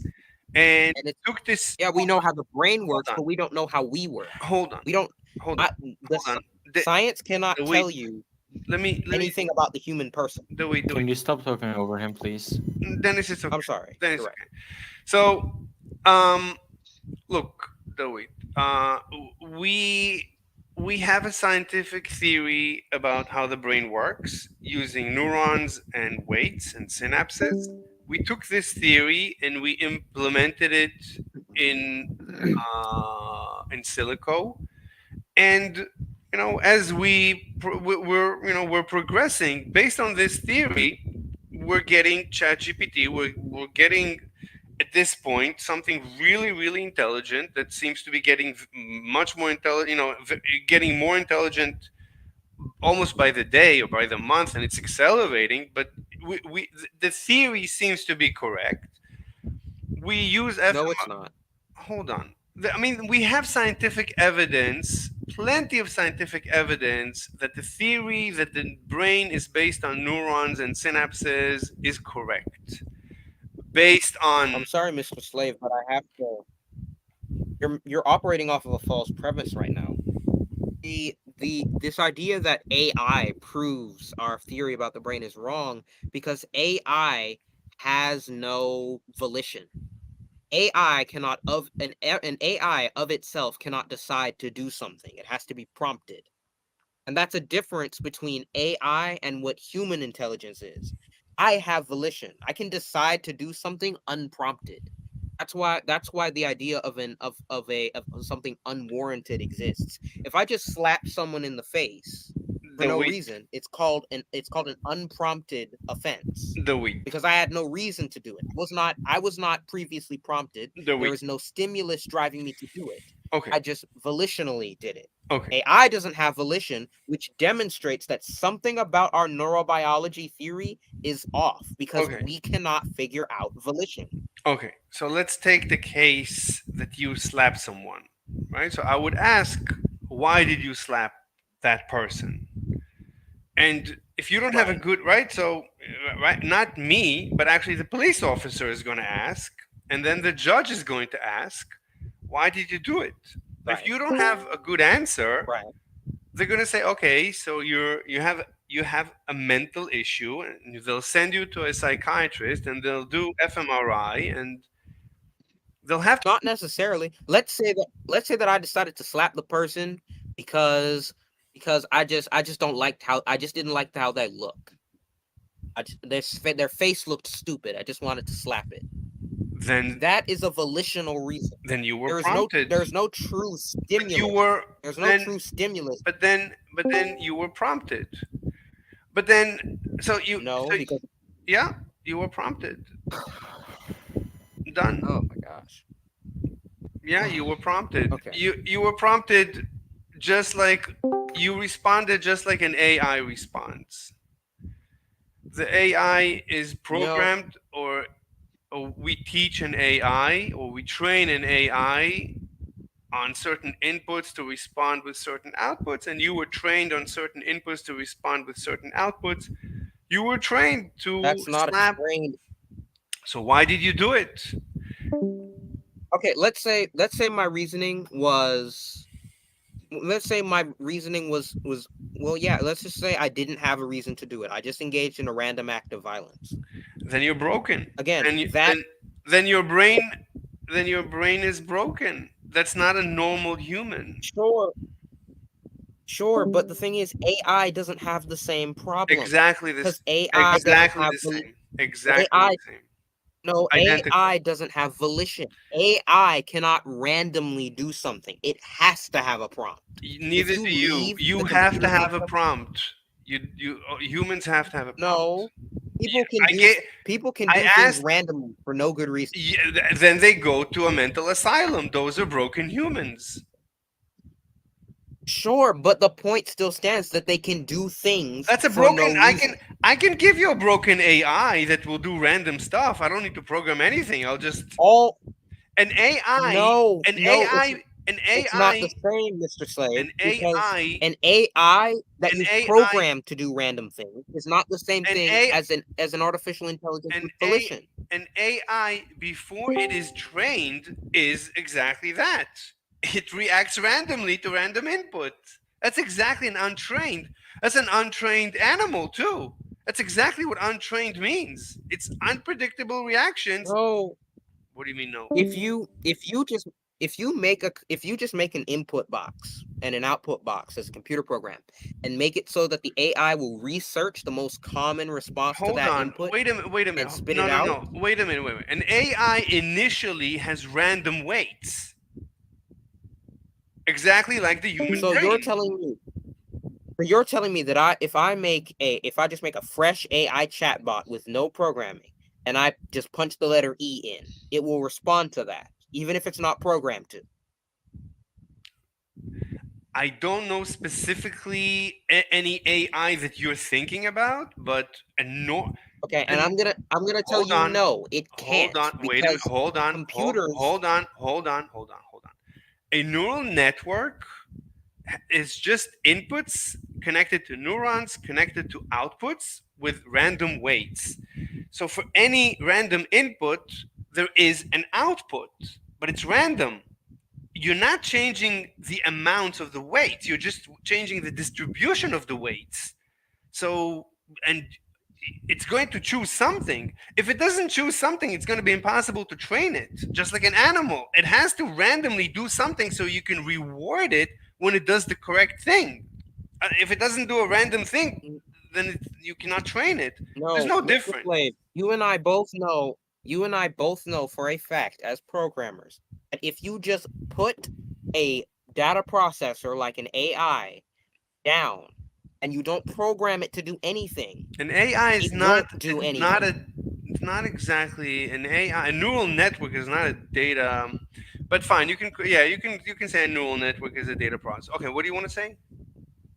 And And it's took this. yeah, we know how the brain Hold works, on, but we don't know how we work. hold on, We don't. hold on, I, the hold on. science cannot The wheat. tell you Let me. anything about the human person. The can wheat. you stop talking over him, please? Dennis, it's okay. I'm sorry. Dennis, You're right. okay. So, um, look, Dewey, we we have a scientific theory about how the brain works using neurons and weights and synapses. We took this theory and we implemented it in in silico, and as we're progressing based on this theory, we're getting ChatGPT. We're getting at this point something really really intelligent that seems to be getting much more intelligent, getting more intelligent almost by the day or by the month, and it's accelerating. But the theory seems to be correct. We use No, it's fMRI. not. Hold on. I mean, we have scientific evidence, plenty of scientific evidence that the theory that the brain is based on neurons and synapses is correct. Based on I'm sorry, Mr. Slave, but I have to. You're operating off of a false premise right now. This idea that AI proves our theory about the brain is wrong because AI has no volition. AI cannot an AI of itself cannot decide to do something. It has to be prompted. And that's a difference between AI and what human intelligence is. I have volition. I can decide to do something unprompted. That's why the idea of something unwarranted exists. If I just slap someone in the face for the no weak, reason, it's called an unprompted offense the weak, because I had no reason to do it. I was not previously prompted. the There weak. was no stimulus driving me to do it. Okay, I just volitionally did it. okay, AI doesn't have volition, which demonstrates that something about our neurobiology theory is off because okay, we cannot figure out volition. okay. So let's take the case that you slap someone, right? So I would ask, why did you slap that person? And if you don't have a Right. good right, so right, not me, but actually the police officer is going to ask, and then the judge is going to ask, why did you do it? If Right. you don't have a good answer, Right. they're going to say, okay, so you have a mental issue, and they'll send you to a psychiatrist, and they'll do fMRI, and they'll have to. Not necessarily. Let's say that I decided to slap the person because I just don't like how I just didn't like how they look. Their face looked stupid. I just wanted to slap it. Then That is a volitional reason. then you were There's no prompted. there's no true But you stimulus. were There's no then, true stimulus. but then you were prompted. But then, No, so because yeah, you were prompted. Done. oh my gosh. Yeah, you were prompted. Okay. You were prompted, just like you responded, just like an AI responds. The AI is programmed, or we teach an AI, or we train an AI on certain inputs to respond with certain outputs, and you were trained on certain inputs to respond with certain outputs. You were trained to That's not a slap. trained. So why did you do it? Okay, let's say my reasoning was well, yeah, let's just say I didn't have a reason to do it. I just engaged in a random act of violence. Then you're broken. Again, Then you, that then your brain is broken. That's not a normal human. sure, but the thing is AI doesn't have the same problem Exactly because this. AI doesn't Exactly have the same. Exactly AI the same. no Identical. AI doesn't have volition. AI cannot randomly do something. It has to have a prompt. Neither you do you. leave You the have to computer have a program- prompt. Humans have to have a prompt. No, people can I do get. people can I do things asked. randomly for no good reason. Yeah, then they go to a mental asylum. Those are broken humans. Sure, but the point still stands that they can do things That's a for broken. no reason. I can give you a broken AI that will do random stuff. I don't need to program anything. I'll just All an AI no, an no, AI an it's not the AI same, Mr. Slave, an because AI an AI that an you've AI programmed to do random things is not the same an thing A as an artificial intelligence an with A volition. an AI before it is trained is exactly that. It reacts randomly to random input. That's exactly an untrained. That's an untrained animal too. That's exactly what untrained means. It's unpredictable reactions. No, What do you mean no? if you just make an input box and an output box as a computer program and make it so that the AI will research the most common response to Hold that on. input Wait a minute. Wait a and minute. spit No, it no, out. no. Wait a minute. Wait a minute. An AI initially has random weights, exactly like the human So brain. you're telling me that if I just make a fresh AI chatbot with no programming and I just punch the letter E in, it will respond to that, even if it's not programmed to. I don't know specifically any AI that you're thinking about, but Okay, and then I'm gonna tell hold you on, no, it hold can't on, wait a minute, because hold on, computers. hold on. A neural network is just inputs connected to neurons, connected to outputs with random weights. So for any random input, there is an output, but it's random. You're not changing the amount of the weights, you're just changing the distribution of the weights. So, and it's going to choose something. If it doesn't choose something, it's going to be impossible to train it. Just like an animal, it has to randomly do something so you can reward it when it does the correct thing. If it doesn't do a random thing, then you cannot train it. There's No, no Mr. difference. Slave, you and I both know for a fact as programmers that if you just put a data processor like an AI down and you don't program it to do anything, An AI is it won't not do not anything. a it's not exactly an AI. A neural network is not a data. But fine, you can say a neural network is a data process. Okay, what do you want to say?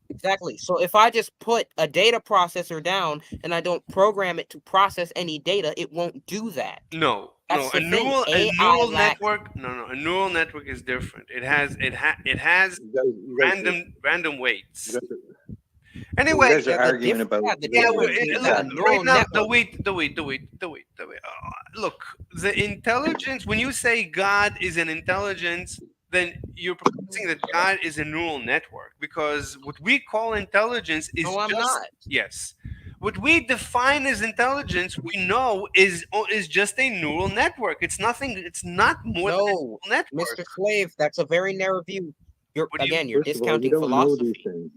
Exactly. So if I just put a data processor down and I don't program it to process any data, it won't do that. No, no. That's A the thing. AI neural lacks. network. No, no. A neural network is different. It has random you weights. guys are, you Anyway, guys are The arguing difference. about Yeah, the yeah. difference is Look, that a exactly. right neural now, the network. wait, the wait, the wait, the wait, the wait. Look, the intelligence. When you say God is an intelligence, then you're proposing that God is a neural network because what we call intelligence is No, I'm just not. yes. What we define as intelligence, we know is just a neural network. It's nothing. It's not more than a No, neural network. Mr. Slave, that's a very narrow view. You're What do you? again, you're First of all, you discounting don't know these philosophy. things.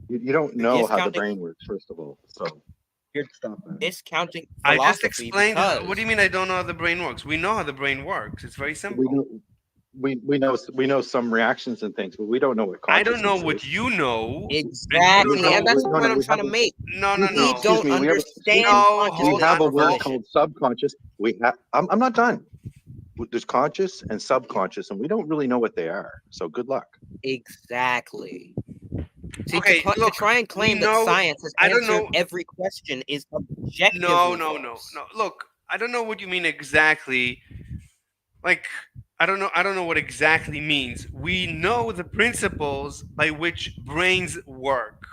You don't You're know how the discounting. brain works. First of all, so You're stop that. discounting I just philosophy explained. What do because you mean? I don't know how the brain works. We know how the brain works. It's very We simple. know we know some reactions and things, but we don't know what I don't know consciousness what is. you know, and you We don't exactly, have and know. that's the no point no I'm we trying have to a make. No, no, We no. excuse don't me. Excuse understand me. No, We hold consciousness have on, a as word hold. volition. called subconscious. I'm not done. There's conscious and subconscious, and we don't really know what they are. So good luck. Exactly. See, Okay, to look, try and we claim that know. science has I don't answered know. every question is No, objectively no, no, false. no. Look, I don't know what you mean exactly. Like, I don't know. I don't know what exactly means. We know the principles by which brains work,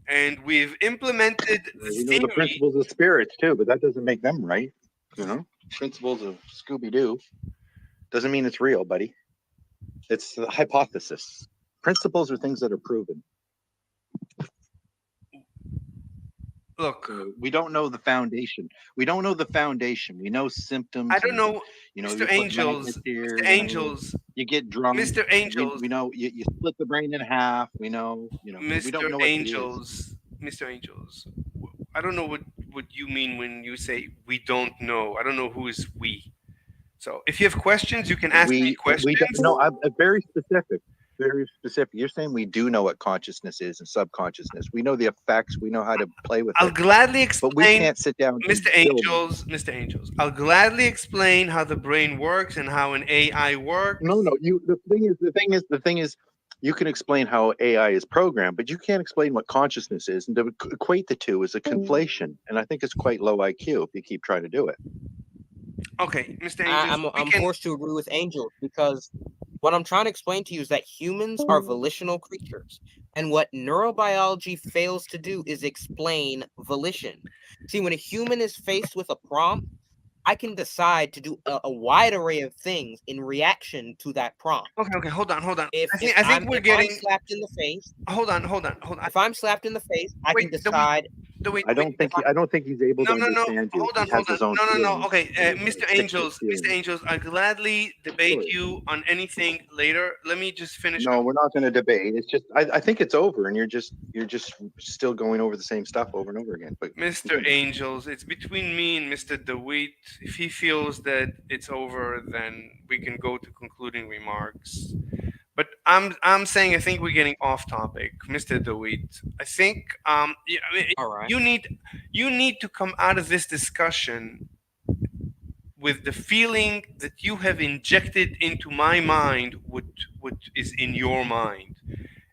and we've implemented the We know the theory. principles of spirits too, but that doesn't make them right. You know, principles of Scooby Doo doesn't mean it's real, buddy. It's a hypothesis. Principles are things that are proven. Look, So we don't know the foundation. We don't know the foundation. We know I symptoms don't and know, you Mr. put magnets Angels, here, Mr. Angels, you get drunk. Mr. Angels, We know you split the brain in half. But we don't Mr. know what it is. Angels, Mr. Angels. I don't know what you mean when you say we don't know. I don't know who is we. So if you have questions, you can ask me We don't questions. know. I'm very specific. Very specific. You're saying we do know what consciousness is and subconsciousness. We know the effects. We know how to play with I'll it, gladly but we explain, can't sit down and Mr. build it. Angels, Mr. Angels. I'll gladly explain how the brain works and how an AI works. No. The thing is, you can explain how AI is programmed, but you can't explain what consciousness is, and to equate the two is a conflation. And I think it's quite low IQ if you keep trying to do it. Okay, Mr. I, Angels, I'm we I'm can. forced to agree with Angel because what I'm trying to explain to you is that humans are volitional creatures, and what neurobiology fails to do is explain volition. See, when a human is faced with a prompt, I can decide to do a wide array of things in reaction to that prompt. Okay, okay, hold on, hold on. If I if think I think I'm we're if I'm getting. slapped in the face, Hold on, hold on, hold on. if I'm slapped in the face, I Wait, can decide I wait. don't think he's able No, to no, no. understand you. Hold He on, hold has on. his own No, no, no. feelings, Okay, and he's got to Mr. stick to his Angels, Mr. feelings. Angels, I'll gladly debate Sure. you on anything later. Let me just finish No, up. we're not going to debate. It's just I think it's over, and you're just still going over the same stuff over and over again. But Mr. continue. Angels, it's between me and Mr. DeWitt. If he feels that it's over, then we can go to concluding remarks. But I'm saying I think we're getting off topic, Mr. DeWitt. I think I mean, all right. you need to come out of this discussion with the feeling that you have injected into my mind what is in your mind.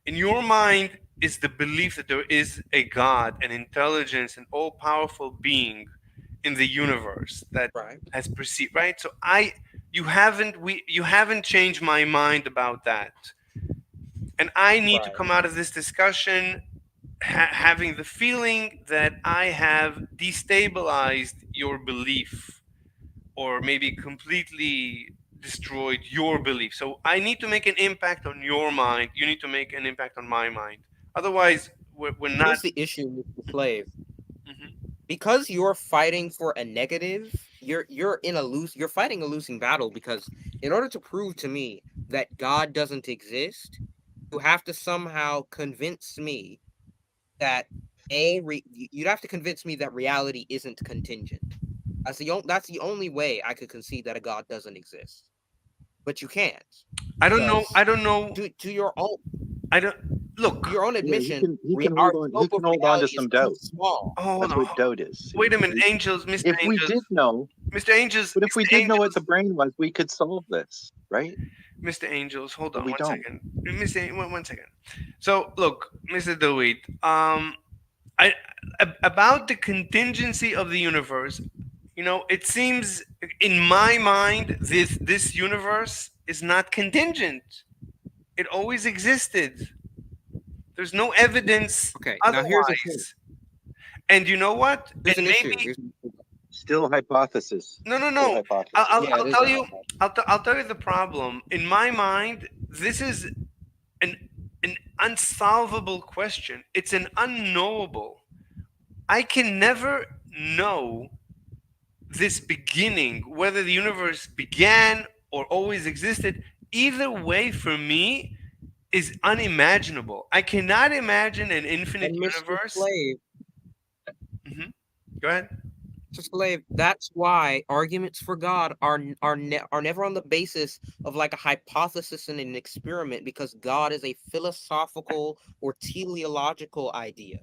In your mind is the belief that there is a God, an intelligence, an all powerful being. in the universe that Right. has perceived, right? So you haven't changed my mind about that, and I need to Right. come out of this discussion having the feeling that I have destabilized your belief, or maybe completely destroyed your belief. So I need to make an impact on your mind. You need to make an impact on my mind. Otherwise, we're not. Here's the issue, Mr. Slave. Mhm. Because you're fighting for a negative, you're fighting a losing battle, because in order to prove to me that God doesn't exist, you have to somehow convince me that you'd have to convince me that reality isn't contingent. That's the only way I could concede that a God doesn't exist. But you can't, I don't know. because I don't know. to your own I don't look. Yeah, he admission, can he can our hold on he scope of can hold on to reality is some too doubt. small. Hold That's on. what doubt is. See? Wait a minute, Angels, Mr. If we did Angels, know, Mr. Angels, but if we Mr. did know what Angels, the brain was, we could solve this, right? Mr. Angels. Hold But on we one don't. second, one second. So look, Mr. DeWitt, I about the contingency of the universe. It seems in my mind this universe is not contingent. It always existed. There's no evidence Okay, now here's the thing. otherwise. And you know what? Here's And an issue. maybe Still hypothesis. no, no, Still no. hypothesis. Yeah, I'll it is tell a you. hypothesis. I'll tell you the problem. In my mind, this is an an unsolvable question. It's an unknowable. I can never know this beginning, whether the universe began or always existed. Either way, for me, is unimaginable. I cannot imagine an infinite And universe. Hmm. Go ahead. Mr. Slave, that's why arguments for God are never on the basis of like a hypothesis and an experiment, because God is a philosophical or teleological idea.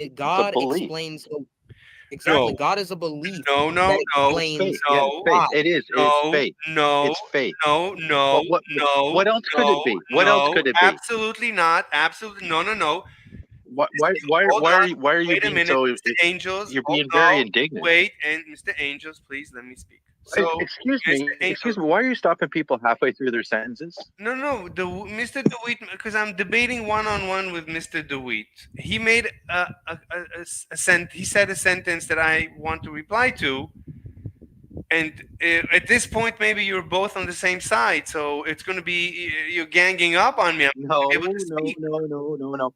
It's a God belief. explains exactly. No, God is a belief no, no, that no, It's faith. explains Yeah, it's no, faith. why. It is. It's no, faith. no, It's faith. no, no, What no, what else could it no, be? What else no, could it be? absolutely not. Absolutely, no, no, no. Hold Why are on. you Wait a being minute, so Mr. Angels. you're Hold being very no. indignant? Wait, and Mr. Angels, please let me speak. So, Excuse Mr. me. Angels, Excuse me. Why are you stopping people halfway through their sentences? no, no, Mr. DeWitt, because I'm debating one-on-one with Mr. DeWitt. He made he said a sentence that I want to reply to, and at this point, maybe you're both on the same side, so it's going to be you're ganging up on me. I'm not No, able to no, speak. no, no, no, no.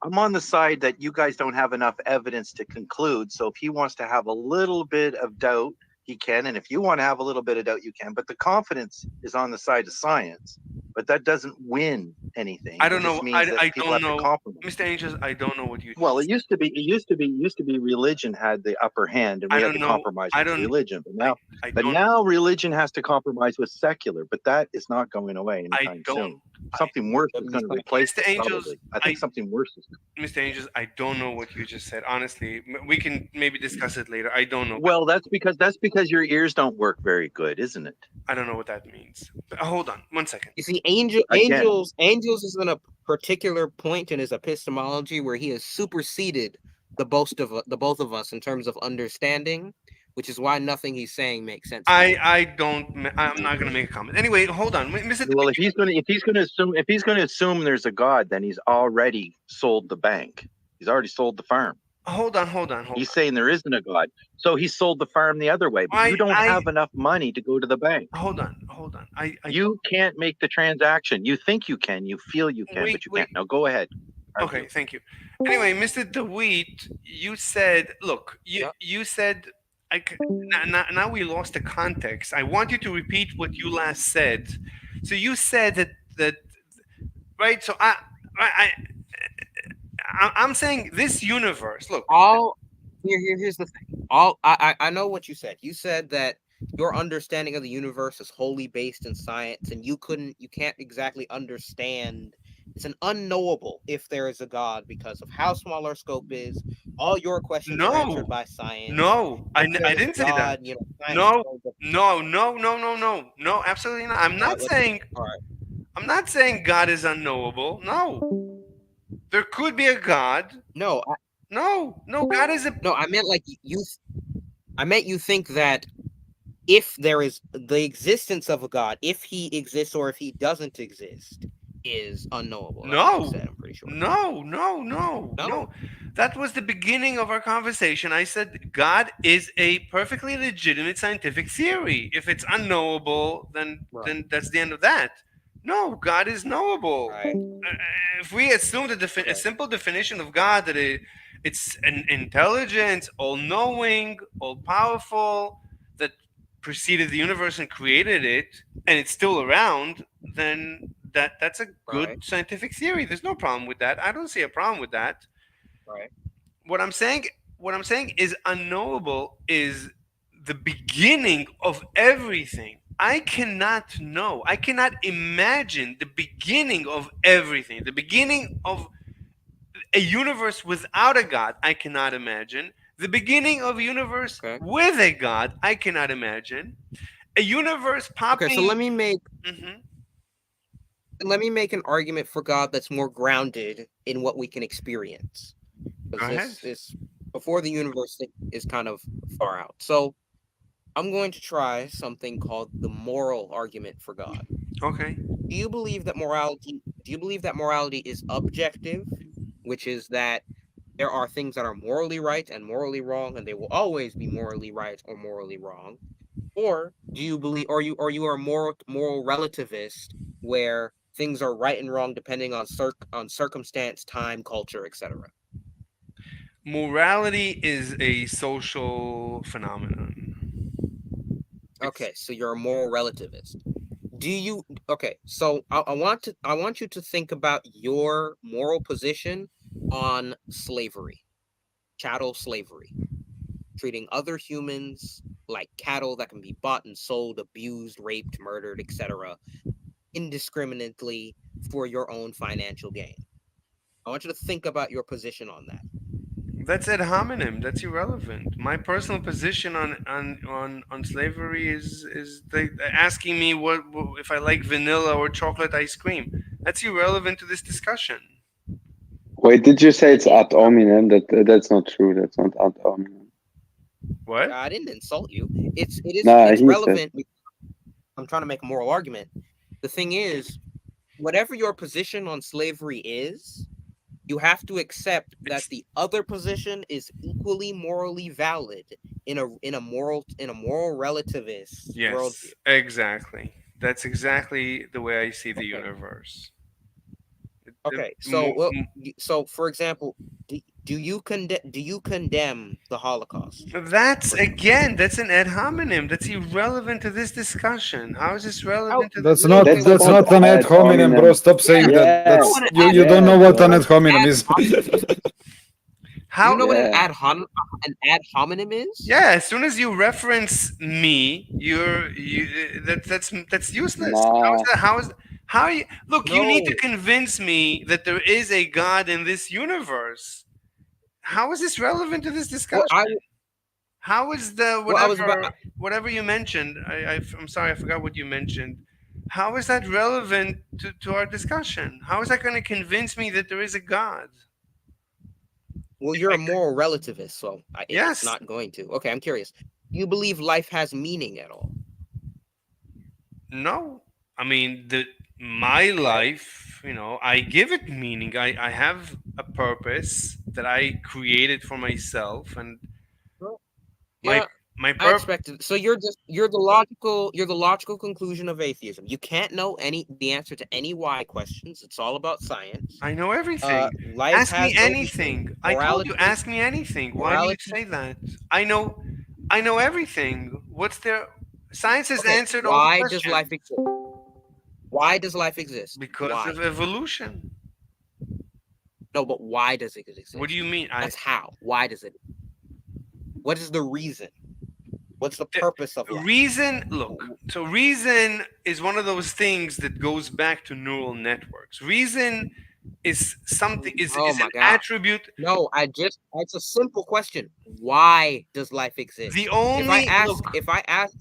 I'm on the side that you guys don't have enough evidence to conclude. So if he wants to have a little bit of doubt, he can. And if you want to have a little bit of doubt, you can. But the confidence is on the side of science. But that doesn't win anything. I It don't know. just means that I people don't have to know, compromise. Mr. Angels. I don't know what you. Well, just it used to be religion had the upper hand, and I we had don't to know. compromise I with don't. religion. I But don't. now religion has to compromise with secular. But that is not going away I anytime don't. soon. Something worse is going to replace Mr. it. Angels. Probably, I I think something worse is. Mr. Angels. I don't know what you just said. Honestly, we can maybe discuss it later. I don't know. Well, that's because your ears don't work very good, isn't it? I don't know what that means. But, hold on, one second. You see, Again, angels is in a particular point in his epistemology where he has superseded the both of us in terms of understanding, which is why nothing he's saying makes sense. I don't. I'm not gonna make a comment. Anyway, hold on, Mr. well, if he's going to assume there's a God, then he's already sold the bank. He's already sold the farm. Hold on, hold on, hold He's on. saying there isn't a God, so he sold the farm the other way. But you don't have enough money to go to the bank. Hold on, hold on. You can't make the transaction. You think you can. You feel you can, but you can't. Now go ahead. Argue. Okay, thank you. Anyway, Mr. DeWitt, you said, look, you said, now we lost the context. I want you to repeat what you last said. So you said that right. So I'm saying this universe. Look, Here's the thing. I know what you said. You said that your understanding of the universe is wholly based in science, and you can't exactly understand. It's an unknowable if there is a God because of how small our scope is. All your questions are answered by science. No, I didn't say that. No, no, no, no, no, no, no, absolutely not. I'm not saying. I'm not saying God is unknowable. No, there could be a God. No, No, God is a. no. I meant like you. I meant you think that if there is the existence of a God, if he exists or if he doesn't exist, is unknowable. That's what you No, said, I'm pretty sure. no. That was the beginning of our conversation. I said God is a perfectly legitimate scientific theory. If it's unknowable, then Right. then that's the end of that. No, God is knowable. Right. If we assume that a Okay. simple definition of God that it's an intelligence, all knowing, all powerful, that preceded the universe and created it, and it's still around, then that's a Right. good scientific theory. There's no problem with that. I don't see a problem with that. Right. What I'm saying, what I'm saying is unknowable is the beginning of everything. I cannot know. I cannot imagine the beginning of everything. The beginning of a universe without a god, I cannot imagine. The beginning of a universe Okay. with a god, I cannot imagine. A universe Okay. So popping. Mhm. let me make an argument for God that's more grounded in what we can experience, Go because ahead. this before the universe thing is kind of far out. So I'm going to try something called the moral argument for God. Okay. Do you believe that morality? Do you believe that morality is objective, which is that there are things that are morally right and morally wrong, and they will always be morally right or morally wrong? Or do you believe, or you are a moral relativist, where things are right and wrong depending on circumstance, time, culture, etc.? Morality is a social phenomenon. It's Okay, so you're a moral relativist. Do you okay? So I want you to think about your moral position on slavery, chattel slavery, treating other humans like cattle that can be bought and sold, abused, raped, murdered, etc., indiscriminately for your own financial gain. I want you to think about your position on that. that's ad hominem. That's irrelevant. My personal position on slavery is they asking me what if I like vanilla or chocolate ice cream. That's irrelevant to this discussion. Wait, did you say it's ad hominem? That's not true. That's not ad hominem. What? I didn't insult you. Nah, It's he said. relevant. I'm trying to make a moral argument. The thing is, whatever your position on slavery is, you have to accept that It's the other position is equally morally valid in a moral relativist worldview. yes, exactly. That's exactly the way I see the Okay. universe. Okay. So, Mo- well, so for example, do you condemn the Holocaust? That's For example, that's an ad hominem. That's irrelevant to this discussion. How is this how relevant to That's this? not okay? That's Well, that's not not an ad ad hominem, bro. hominem. Stop saying yes, that. Yeah, you know That's what an you. ad You don't yeah, know what an bro. ad hominem ad is. do you How? know what Yeah. an ad hominem is? Yeah, as soon as you reference me, that's useless. How is Nah. that? How you look? You need to No. convince me that there is a God in this universe. How is this relevant to this Well, discussion? How is the I was about whatever you mentioned? I'm sorry, I forgot what you mentioned. How is that relevant to our discussion? How is that going to convince me that there is a God? well, If you're I a moral relativist, so it's yes, not going to. Okay, I'm curious. Do you believe life has meaning at all? no. I mean, my Okay. life, I give it meaning. I have a purpose that I created for myself, and Well, my yeah, my I purpose. expected. So you're the logical conclusion of atheism. You can't know the answer to any why questions. It's all about science. I know everything. Life Ask me has no meaning. anything. I told you, Morality, ask me anything. Why do you morality. say that? I know everything. What's there? Science has Okay, answered all the why does life questions exist? Why does life exist? because Why? of evolution. No, but why does it What do you exist? mean? That's how. Why does it? What is the reason? What's the The purpose of life? reason. Look, so reason is one of those things that goes back to neural networks. Reason is something Oh is an my God. attribute. No, it's a simple question. Why does life The exist? only look. If I ask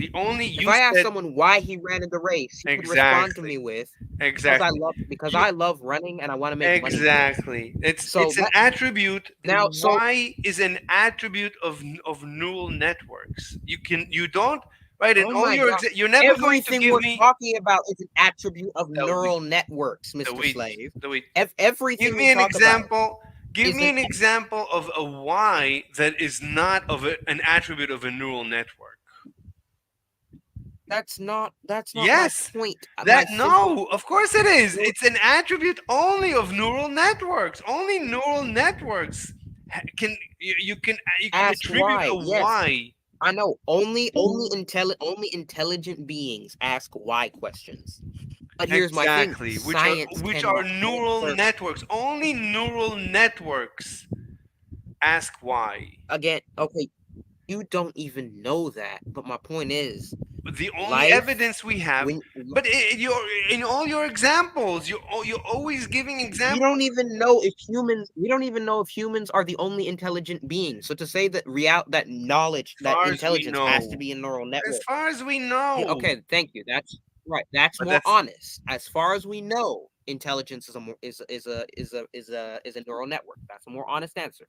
The only If you I ask said someone why he ran in the race, he would respond to exactly, me with exactly. because You I love running and I want to make money. exactly. So It's an that attribute. now, so Why is an attribute of neural networks? You don't right in oh all my your God, you're never going to everything give we're me talking about is an attribute of the wheat, neural networks, the Mr. wheat, Slave. the wheat. Everything Give we me an talk about example. Give is me an an example of a Y that is not of an attribute of a neural network. that's not my Yes, point. My that simple no, of course it is. point. It's an attribute only of neural networks. Only neural networks can you can Ask attribute why. a Yes, Y. I know. Only intelligent beings ask why questions. But here's my thing: Exactly, science which are cannot neural answer. networks. Only neural networks ask why. Again, okay, you don't even know that. But my point is, The only life. evidence we have, When but in all your examples, you're always giving we examples. don't even know if humans. We don't even know if humans are the only intelligent beings. So to say that that knowledge, As that far as we intelligence has to know, be a neural as network. far as we Yeah, know, okay, thank you. That's right. That's but more that's honest. As far as we know, intelligence is a more is a neural network. That's a more honest answer.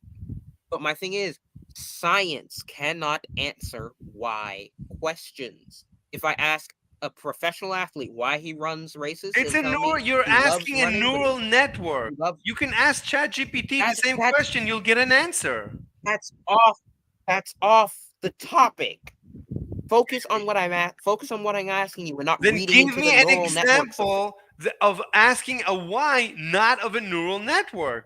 But my thing is, science cannot answer why questions. If I ask a professional athlete why he runs races, it's he'll a tell me neural. You're he loves asking a running, but neural network. he loves You can ask ChatGPT the same that's question. You'll get an answer. that's off that's off the topic. Focus on what I'm at. Focus on what I'm asking you. We're not Then reading give into the me an neural networks of example of asking a why, not of a neural network.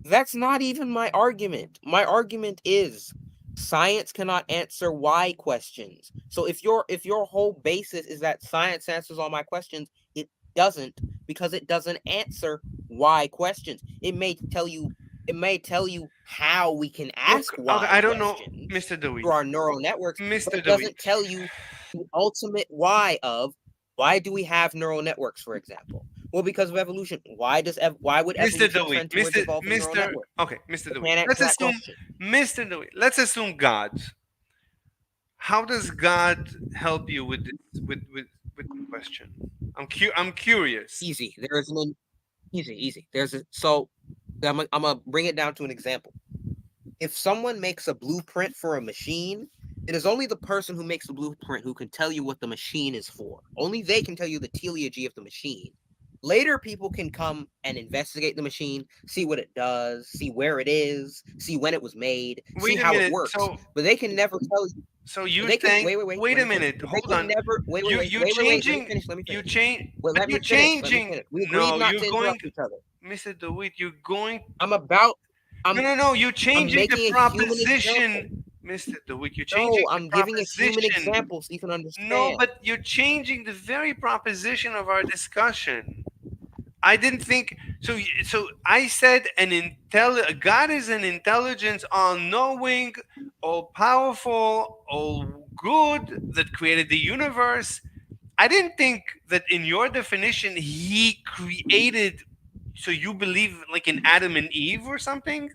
That's not even my argument. My argument is science cannot answer why questions. So if your whole basis is that science answers all my questions, it doesn't, because it doesn't answer why questions. It may tell you how we can ask Look, okay, why I don't know, questions Mr. Dewey. through our neural networks, but Mr. it Dewey. doesn't tell you the ultimate why of why do we have neural networks, for example. Well, because of evolution. Why would Mr. evolution Dewey. trend towards evolving neural Mr. networks? Okay, Mr. I Dewey. can't Let's answer that assume question. Mr. Dewey. Let's assume God. How does God help you with this with the question? I'm curious. Easy. Easy. I'm gonna bring it down to an example. If someone makes a blueprint for a machine, it is only the person who makes the blueprint who can tell you what the machine is for. Only they can tell you the teleology of the machine. Later, people can come and investigate the machine, see what it does, see where it is, see when it was made, see Wait a how it minute. works. So But they can never tell you. so you're They can saying wait. wait Let a me finish. minute. But they Hold can on. never Let me Changing finish. Let me you finish. change Well, but let you're me finish. Let me changing. finish. We agreed No, not you're to going interrupt each other. Mr. DeWitt, you're going I'm about. no I'm no no you're I'm changing the making a human example. proposition. Mr. DeWitt, you're No, changing the I'm giving a human proposition. example so you can No, understand. but you're changing the very proposition of our discussion. I didn't think so. So I said God is an intelligence, all-knowing, all-powerful, all good that created the universe. I didn't think that in your definition He created. So you believe like in Adam and Eve or something?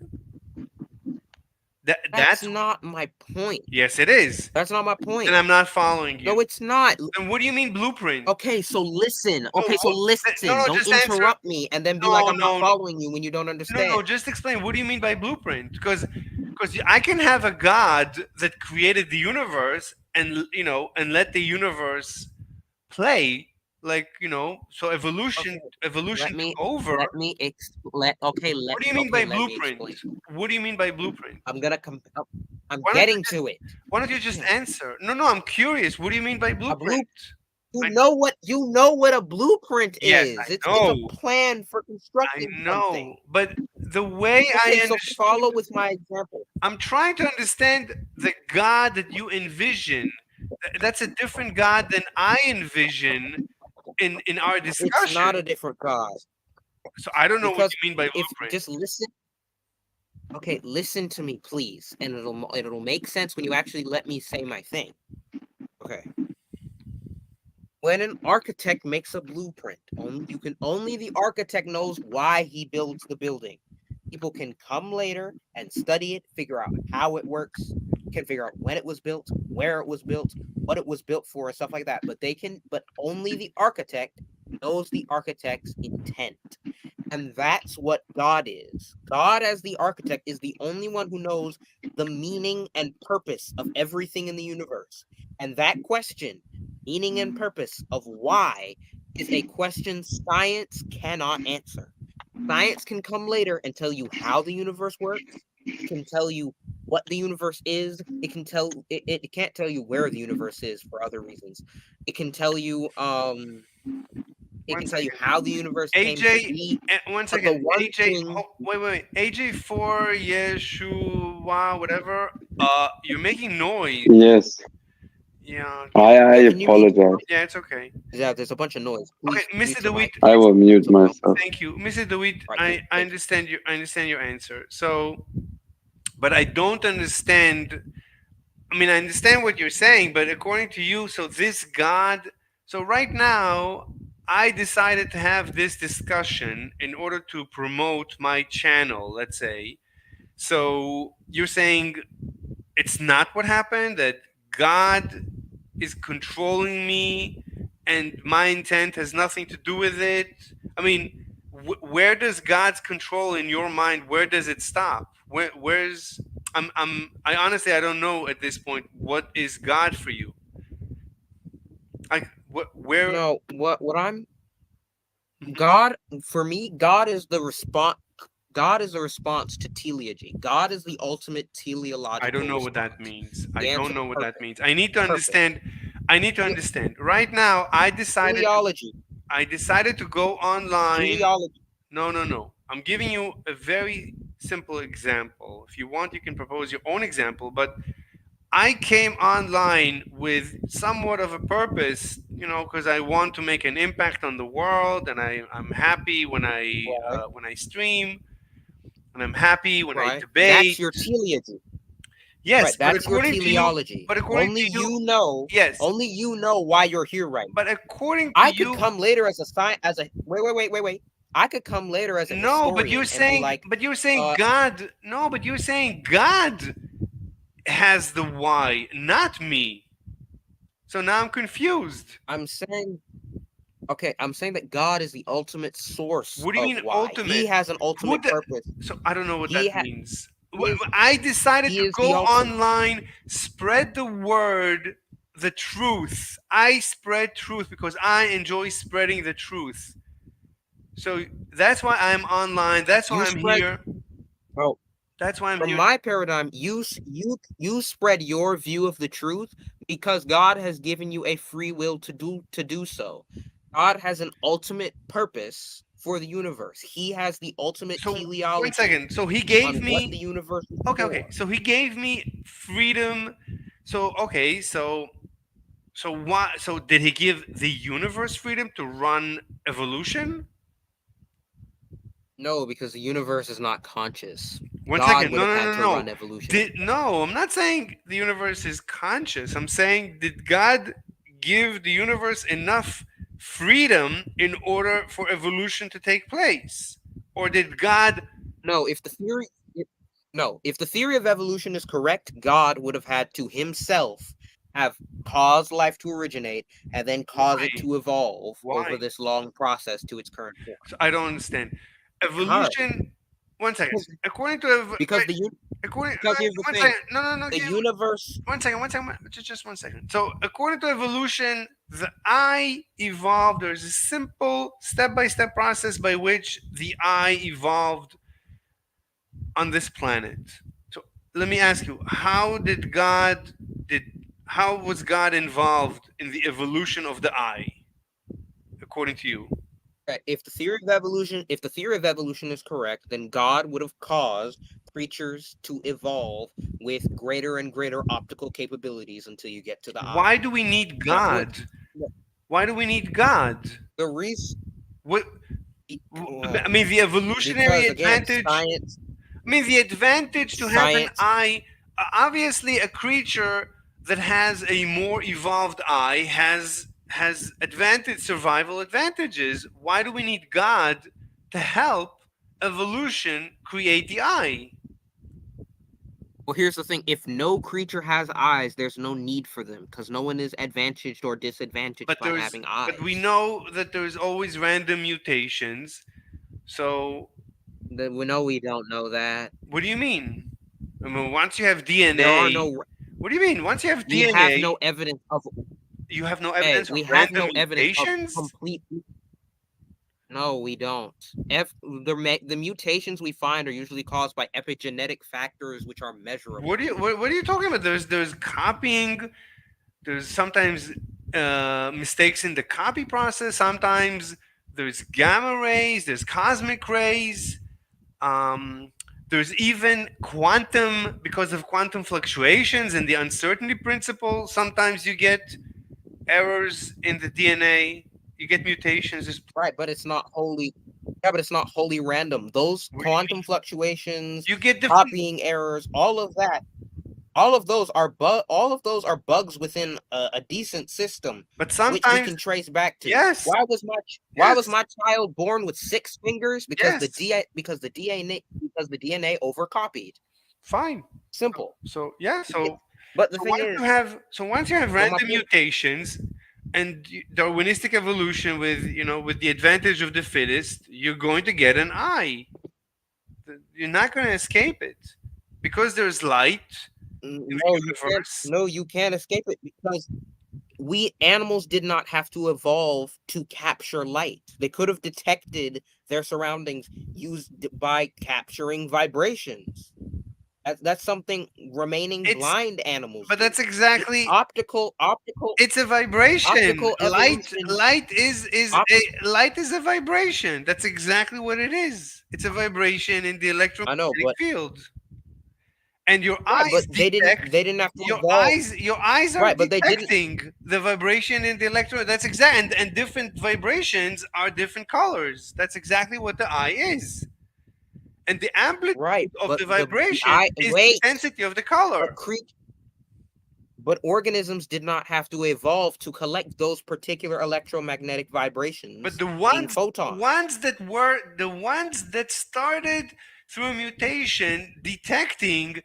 That's That's not my point. yes, it is. That's not my And point. I'm not following No, you. it's not. And what do you mean blueprint? Okay, so listen. No, Okay, so no, listen. no. Don't Just answer. interrupt me and then be like No, I'm not no, following you when you don't no. understand. Just explain. What do you mean by blueprint? Because I can have a God that created the universe and and let the universe play like so Okay, evolution let took me over. What do you mean by let me blueprint? explain. What do you mean by blueprint? I'm Why don't you getting just to it. why don't you just Man, answer? No, no, I'm curious. What do you mean by a blue blueprint? you I, know what a blueprint yes, is. I It's a know. plan for I constructing something. know. But the way I Okay, so understood, follow with my example. I'm trying to understand the God that you envision. That's a different God than I envision in our It's discussion. not a different God. So I don't know what Because you mean by if blueprint. just listen, okay, listen to me, please, and it'll make sense when you actually let me say my thing. Okay. When an architect makes a blueprint, only the architect knows why he builds the building. People can come later and study it, figure out how it works, can figure out when it was built, where it was built, what it was built for, and stuff like that. But only the architect knows the architect's intent. And that's what God is. God, as the architect, is the only one who knows the meaning and purpose of everything in the universe. And that question, meaning and purpose of why, is a question science cannot answer. Science can come later and tell you how the universe works. It can tell you what the universe is. It can't tell you where the universe is for other reasons. It can tell you it One can tell you second. how the universe came to AJ, be. one But the second. one AJ, thing, wait. AJ for Yeshua, whatever. You're making noise. Yes, Yeah. I can you mute? apologize. Yeah, it's okay. Yeah, there's a bunch of noise. Okay, Please Mr. mute your DeWitt. mic. I will mute So we don't. myself. Thank you, Mr. DeWitt. Right, I thank you. understand you. I understand your answer. So, but I don't understand. I mean, I understand what you're saying, but according to you, so this God. So right now, I decided to have this discussion in order to promote my channel. Let's say. So you're saying it's not what happened. That God is controlling me and my intent has nothing to do with it. I mean, where does God's control in your mind, where does it stop? Where's I honestly I don't know at this point what is God for you. Where No, what I'm God for me, God is the response. God is a response to teleology. God is the ultimate teleological. I don't know what response. that means. The I answer don't know what that purpose. means. I need to Purpose. understand. I need to understand. Right now, I decided to go online. Teleology. No. I'm giving you a very simple example. If you want, you can propose your own example. But I came online with somewhat of a purpose, because I want to make an impact on the world, and I'm happy when I stream, and I'm happy when I Right. debate. That's your teleology. Yes, Right, but that's your according to you, teleology. Only to you know. yes, Only you know why you're here right now. but according to I you, could come later as a wait. I could come later as a no, but historian you're and saying, be like, God. No, but you're saying God has the why, not me. So now I'm confused. I'm saying that God is the ultimate source What do you of mean why. ultimate? He has an ultimate purpose. So I don't know what He that means. is- I decided he to is go the ultimate. online, spread the word, the truth. I spread truth because I enjoy spreading the truth. So that's why I'm online. That's why I'm here. Bro, That's why I'm from here. my paradigm, you spread your view of the truth because God has given you a free will to do so. God has an ultimate purpose for the universe. He has the ultimate So teleology. one second. So he gave on me what the universe is okay. for. So he gave me freedom. So okay. So why? So did he give the universe freedom to run evolution? No, because the universe is not conscious. One God second. would No, have no, had no, to no. run evolution. No, I'm not saying the universe is conscious. I'm saying, did God give the universe enough freedom in order for evolution to take place? Or did God. No, if the theory of evolution is correct, God would have had to himself have caused life to originate and then cause it Why? to evolve Why? over this long process to its current form. So I don't understand. Because Evolution. One second. According to because here's the one thing. second. No. The universe. One second. Just 1 second. So according to evolution, the eye evolved. There's a simple step-by-step process by which the eye evolved on this planet. So let me ask you, how was God involved in the evolution of the eye, according to you? If the theory of evolution is correct, then God would have caused creatures to evolve with greater and greater optical capabilities until you get to the eye. Why do we need God? Why do we need God? The reason. What? I mean, the evolutionary advantage. Science. I mean, the advantage to have an eye. Obviously, a creature that has a more evolved eye has survival advantages. Why do we need God to help evolution create the eye? Well, here's the thing: if no creature has eyes, there's no need for them because no one is advantaged or disadvantaged But by there's having eyes. but we know that there's always random mutations. So We know we don't know that. what do you mean? I mean, once you have DNA, There are no. what do you mean? Once you have We have DNA, no evidence of. you have no Hey, evidence of we have random no evidence of mutations? complete. No, we don't. The mutations we find are usually caused by epigenetic factors, which are measurable. What are you talking about? There's copying. There's sometimes mistakes in the copy process. Sometimes there's gamma rays. There's cosmic rays. Um, there's even quantum, because of quantum fluctuations and the uncertainty principle. Sometimes you get errors in the DNA. You get mutations. Right, but it's not wholly. Yeah, but it's not wholly random. Those What do you quantum fluctuations, You get different. copying errors, all of that, all of those are bugs within a decent system, But which we sometimes, can trace back to. yes, Why was yes, my child born with 6 fingers? Because the yes, DNA overcopied. fine. Simple. So yeah, But the thing is, once you have but my random point, mutations and Darwinistic evolution with with the advantage of the fittest, you're going to get an eye. You're not going to escape it because there's light in the no, you can't. universe. No, you can't escape it because we animals did not have to evolve to capture light. They could have detected their surroundings by capturing vibrations. That's something remaining It's blind animals but do. that's exactly. Optical It's a vibration. evolution. Light is a vibration. That's exactly what it is. It's a vibration in the I know, electromagnetic but field. And your right, but eyes detect they didn't have to evolve. your eyes are Right, but they didn't. detecting the vibration in the electro. That's exact, and different vibrations are different colors. That's exactly what the eye is. And the amplitude Right, of but the the vibration eye. is the Wait, intensity of the color. but organisms did not have to evolve to collect those particular electromagnetic vibrations. But the being photons. the ones that started through a mutation detecting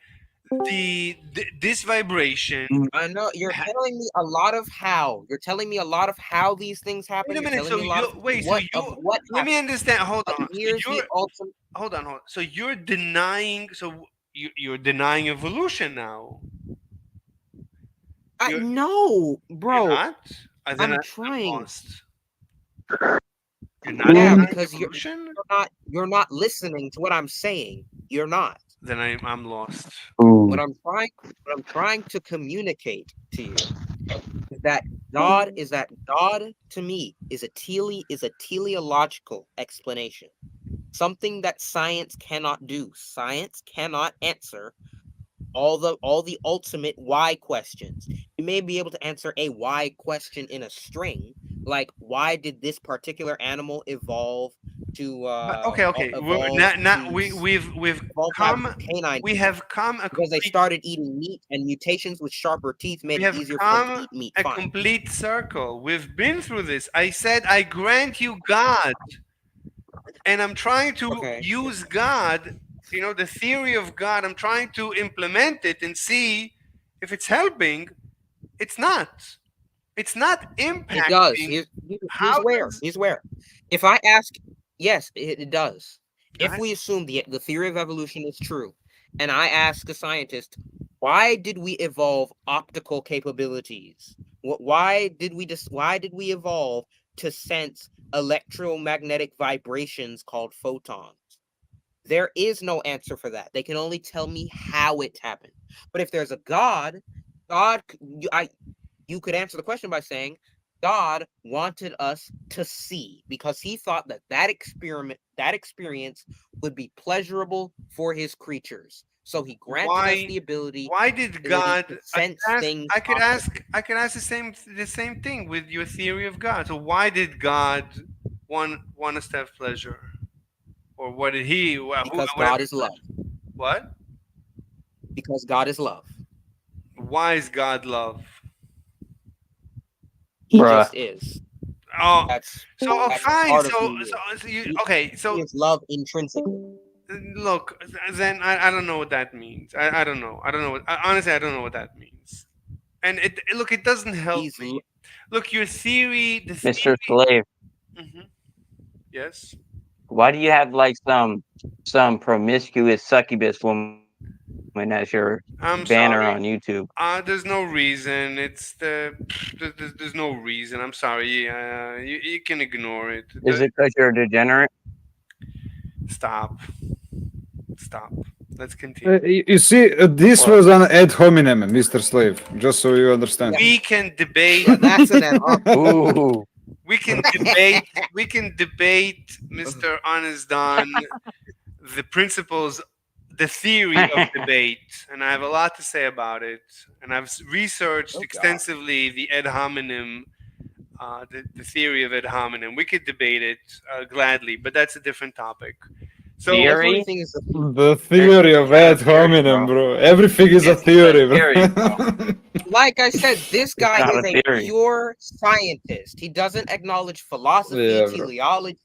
this vibration. I know you're telling me a lot of how. You're telling me a lot of how these things happen. Wait a You're minute. telling So me a lot you of wait. So what let me happened. understand. Hold But on. here's the ultimate. Hold on. So you're denying. So you're denying evolution now. No, You're bro. not. Then I'm I'm trying. lost. You're not Yeah, denying because evolution. you're not listening to what I'm saying. You're not. Then I'm lost. What I'm trying to communicate to you is that God to me is a teleological explanation. Something that science cannot do. Science cannot answer all the ultimate why questions. You may be able to answer a why question in a string, like why did this particular animal evolve to Okay. We've evolve to have come. canine We teeth? have come a Because they complete. started eating meat, and mutations with sharper teeth made We it have easier for them to come eat meat. a Fine. complete circle. We've been through this. I said I grant you God, and I'm trying to Okay. use God. The theory of God. I'm trying to implement it and see if it's helping. It's not. It's not It does. impacting. Here's How where. does Here's where. If I ask, yes, it does. If I- we assume the theory of evolution is true, and I ask a scientist, why did we evolve optical capabilities? Why did we evolve to sense electromagnetic vibrations called photons? There is no answer for that. They can only tell me how it happened. But if there's a God, you could answer the question by saying God wanted us to see because he thought that experience would be pleasurable for his creatures. So he granted us the ability why did God to sense things. I could ask the same thing with your theory of God. So why did God want us to have pleasure? Or what did he Because whatever God is love. what? Because God is love. Why is God love? He Bruh. just is. Oh, That's so that's fine. part of So who he is. okay. So He is love intrinsic. Look, then I don't know what that means. I don't know. I don't know. Honestly, I don't know what that means. And look, it doesn't help He's me. Look, your theory, the Mr. theory. Slave, Mhm. Yes. why do you have like some promiscuous succubus woman as your banner on I'm YouTube? sorry. There's no reason. There's no reason. I'm sorry. You can ignore it. Is it because you're a degenerate? Stop. Stop. Let's continue. You see, this Well, was an ad hominem, Mr. Slave, just so you understand. We can debate. Yeah, that's an ad hominem. ooh, We can debate. We can debate, Mr. Honest Don, the principles, the theory of debate, and I have a lot to say about it. And I've researched Oh, God. extensively the ad hominem, the theory of ad hominem. We could debate it gladly, but that's a different topic. So The Theory? funny thing is, The theory of Not a ad theory, hominem, bro. bro. Everything is a Yes, theory, bro. Theory, bro. like I said, this guy not is a a theory. pure scientist. He doesn't acknowledge philosophy, Yeah, bro. teleology,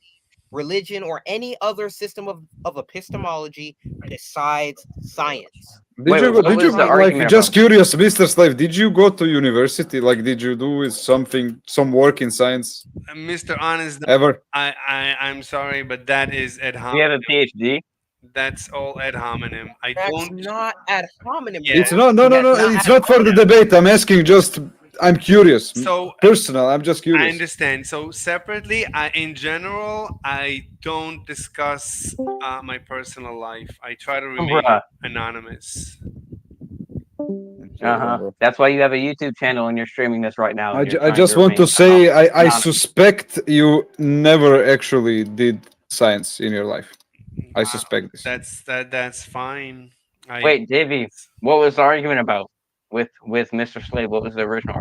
religion, or any other system of epistemology besides science. Did Wait, you go? what Did you was the like? argument Just about? curious, Mr. Slave. Did you go to university? Like, did you do something, some work in science Mr. Honest, ever? I'm sorry, but that is ad Do you have hominem. a PhD? That's all ad hominem. I That's don't. not ad hominem. Yeah. It's not. No, no, That's no. not It's ad not for the hominem. debate. I'm asking. Just, I'm curious. So Personal. I'm just I curious. understand. So separately, in general, I don't discuss my personal life. I try to remain Bruh. anonymous. Uh huh. That's why you have a YouTube channel and you're streaming this right now. I, And you're I trying just to want to remain say I anonymous. suspect you never actually did science in your life. I suspect this. That's fine. Wait, Davey, what was the argument about with Mr. Slave? What was the original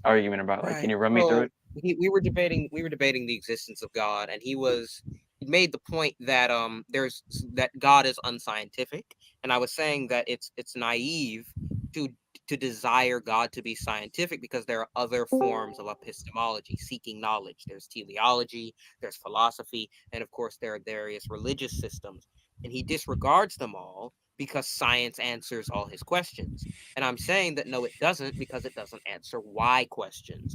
argument about? Like, can you run me through So it? we were debating the existence of God, and he made the point that that God is unscientific, and I was saying that it's naive to desire God to be scientific because there are other forms of epistemology seeking knowledge. There's teleology, there's philosophy, and of course there are various religious systems, and he disregards them all because science answers all his questions. And I'm saying that no, it doesn't, because it doesn't answer why questions.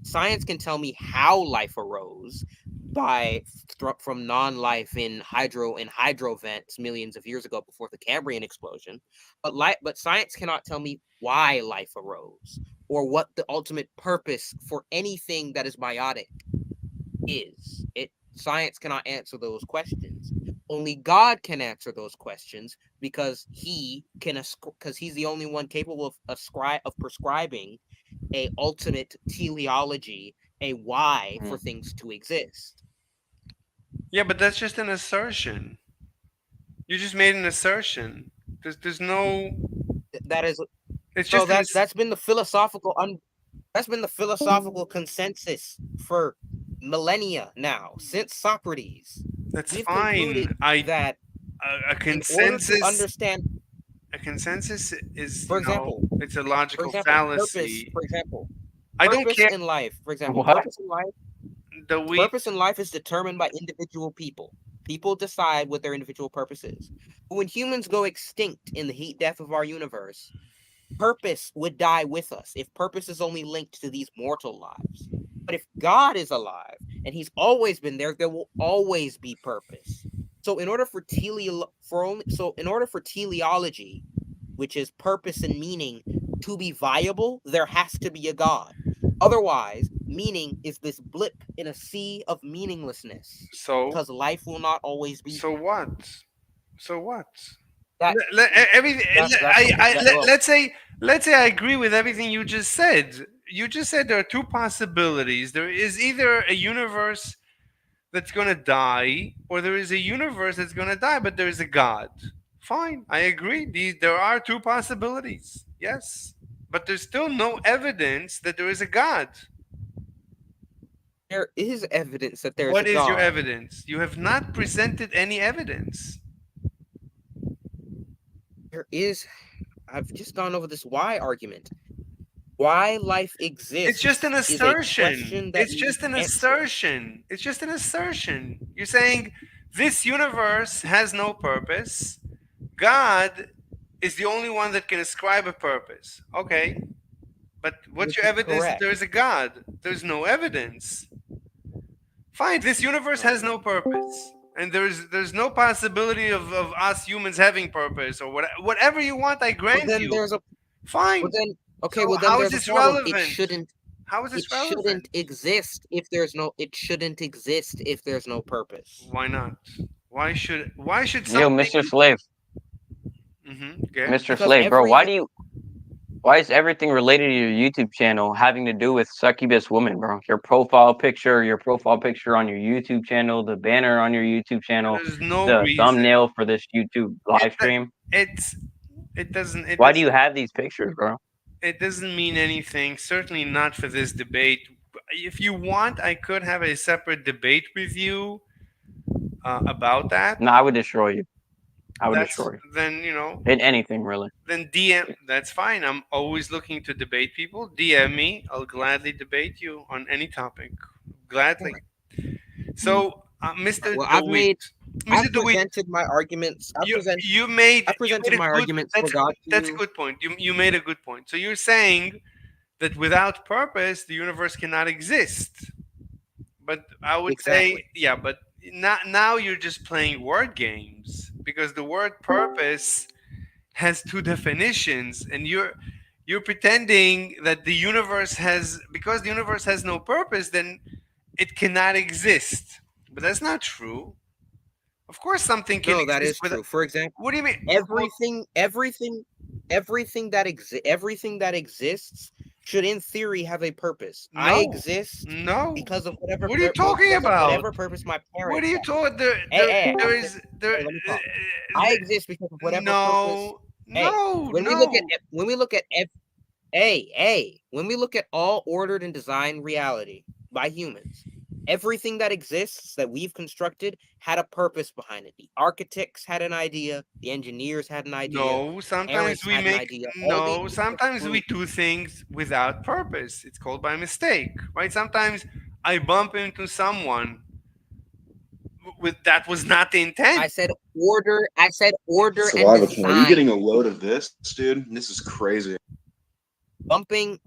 Science can tell me how life arose from non-life in hydro vents millions of years ago before the Cambrian explosion, but science cannot tell me why life arose or what the ultimate purpose for anything that is biotic is. Science cannot answer those questions. Only God can answer those questions because he's the only one capable of prescribing a ultimate teleology, a why for things to exist. Yeah, but that's just an assertion. You just made an assertion. There's no. That is It's so just an that's been the philosophical consensus for millennia now, since Socrates. That's We've fine. concluded that A in order to consensus. understand, A consensus is, for example, it's a logical purpose. fallacy. For example, I don't purpose care in life. For example, What? that we. purpose in life is determined by individual people. People decide what their individual purpose is. But when humans go extinct in the heat death of our universe, purpose would die with us if purpose is only linked to these mortal lives. But if God is alive and he's always been there, there will always be purpose. So in order for teleology, which is purpose and meaning, to be viable, there has to be a God. Otherwise, meaning is this blip in a sea of meaninglessness. So Because life will not always be. so what? So what? That Everything. Let's say I agree with everything you just said. You just said there are two possibilities. There is either a universe that's going to die, or there is a universe that's going to die, but there is a God. Fine, I agree. There are two possibilities. Yes, but there's still no evidence that there is a God. there is evidence that there's What a is God. your evidence? You have not presented any evidence. There is. I've just gone over this why argument. Why life exists. It's just an is a assertion. question that It's just an needs answer. assertion. It's just an assertion. You're saying This universe has no purpose. God is the only one that can ascribe a purpose. Okay, but what's This your is evidence that correct. there is a God? There's no evidence. Fine, this universe has no purpose. And there's no possibility of us humans having purpose or whatever you want, I Well, grant then you. there's a Fine. well then So okay. Well, then how is there's a this problem. relevant? How is It this shouldn't relevant? exist if there's no. It shouldn't exist if there's no purpose. Why not? Why should Yo, Mr. something? Slave, Okay. Mr. Because Slave, bro, everything. why is everything related to your YouTube channel having to do with succubus women, bro? Your profile picture on your YouTube channel, the banner on your YouTube channel, There's no the reason. thumbnail for this YouTube It live stream. it's it doesn't it Why do is you have these pictures, bro? it doesn't mean anything. Certainly not for this debate. If you want, I could have a separate debate with you about that. No, I would destroy you. I would That's destroy you. then In anything, really. then DM. That's fine. I'm always looking to debate people. DM me. I'll gladly debate you on any topic. Gladly. So, Mr. Well, DeWitt, I've Mr. DeWitt, presented my arguments. you made I presented my a good. arguments for God to That's a you. good point. You made a good point. So you're saying that without purpose, the universe cannot exist. But I would say, Exactly. yeah, but now you're just playing word games because the word purpose has two definitions, and you're pretending that the universe has because the universe has no purpose, then it cannot exist. But that's not true. Of course, something can No, that exist is without. true. For example, What do you mean? everything that exists should, in theory, have a purpose. I No, exist no. because of whatever. What are you talking because of about? whatever purpose my parents. What are you have. talking? There, Hey, there, hey, there I'm is there. Hey, let me talk. I exist because of whatever purpose. No, Hey, no, when we no. look at when we look at when we look at all ordered and designed reality by humans, everything that exists that we've constructed had a purpose behind it. The architects had an idea, the engineers had an idea, No, sometimes parents we had an make idea. All these no. Sometimes we do things without purpose. It's called by mistake, right? Sometimes I bump into someone with that was not the intent. I said order and Saliva King, are you getting design. a load of this, dude? This is crazy. Bumping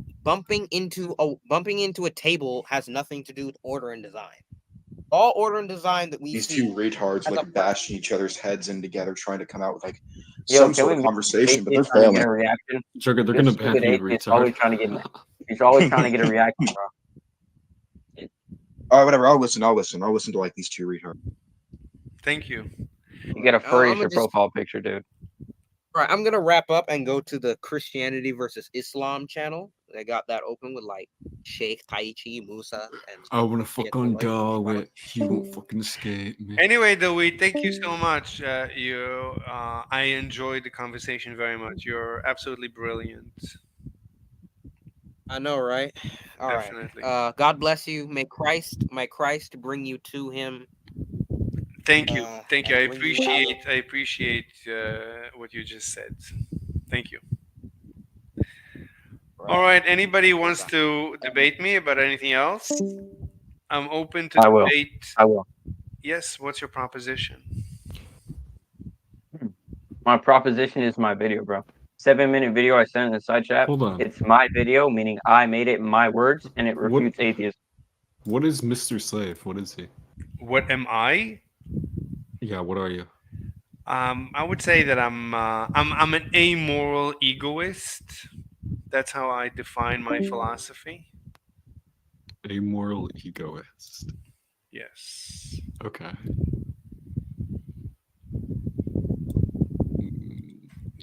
into a table has nothing to do with order and design. All order and design that we These see two retards has a like bashing each other's heads in together, trying to come out with like Yo, some can sort we of make conversation, but they're atheist trying to get failing. a reaction? Joker, they're This gonna ban stupid you, atheist always retard. trying to get he's always trying to get a reaction, bro. All right, whatever. I'll listen to like these two retards. Thank you. You get a furry as I'm your just profile picture, dude. right. I'm gonna wrap up and go to the Christianity versus Islam channel. They got that open with like Sheikh Taichi Musa and I wanna fuck on like, dog with he won't fucking escape me. Anyway, Dewey, thank you so much. I enjoyed the conversation very much. You're absolutely brilliant. I know, right? All right. Definitely. God bless you. May Christ bring you to Him. Thank you. Thank you. I and bring you out of- appreciate what you just said. Thank you. All right. Anybody wants to debate me about anything else? I'm open to I will. debate. I will. Yes. What's your proposition? My proposition is my video, bro. 7-minute video I sent in the side chat. Hold on. It's my video, meaning I made it in my words, and it refutes atheism. What is Mr. Slave? What is he? What am I? Yeah, what are you? I would say that I'm an amoral egoist. That's how I define my philosophy. Amoral egoist. Yes. Okay.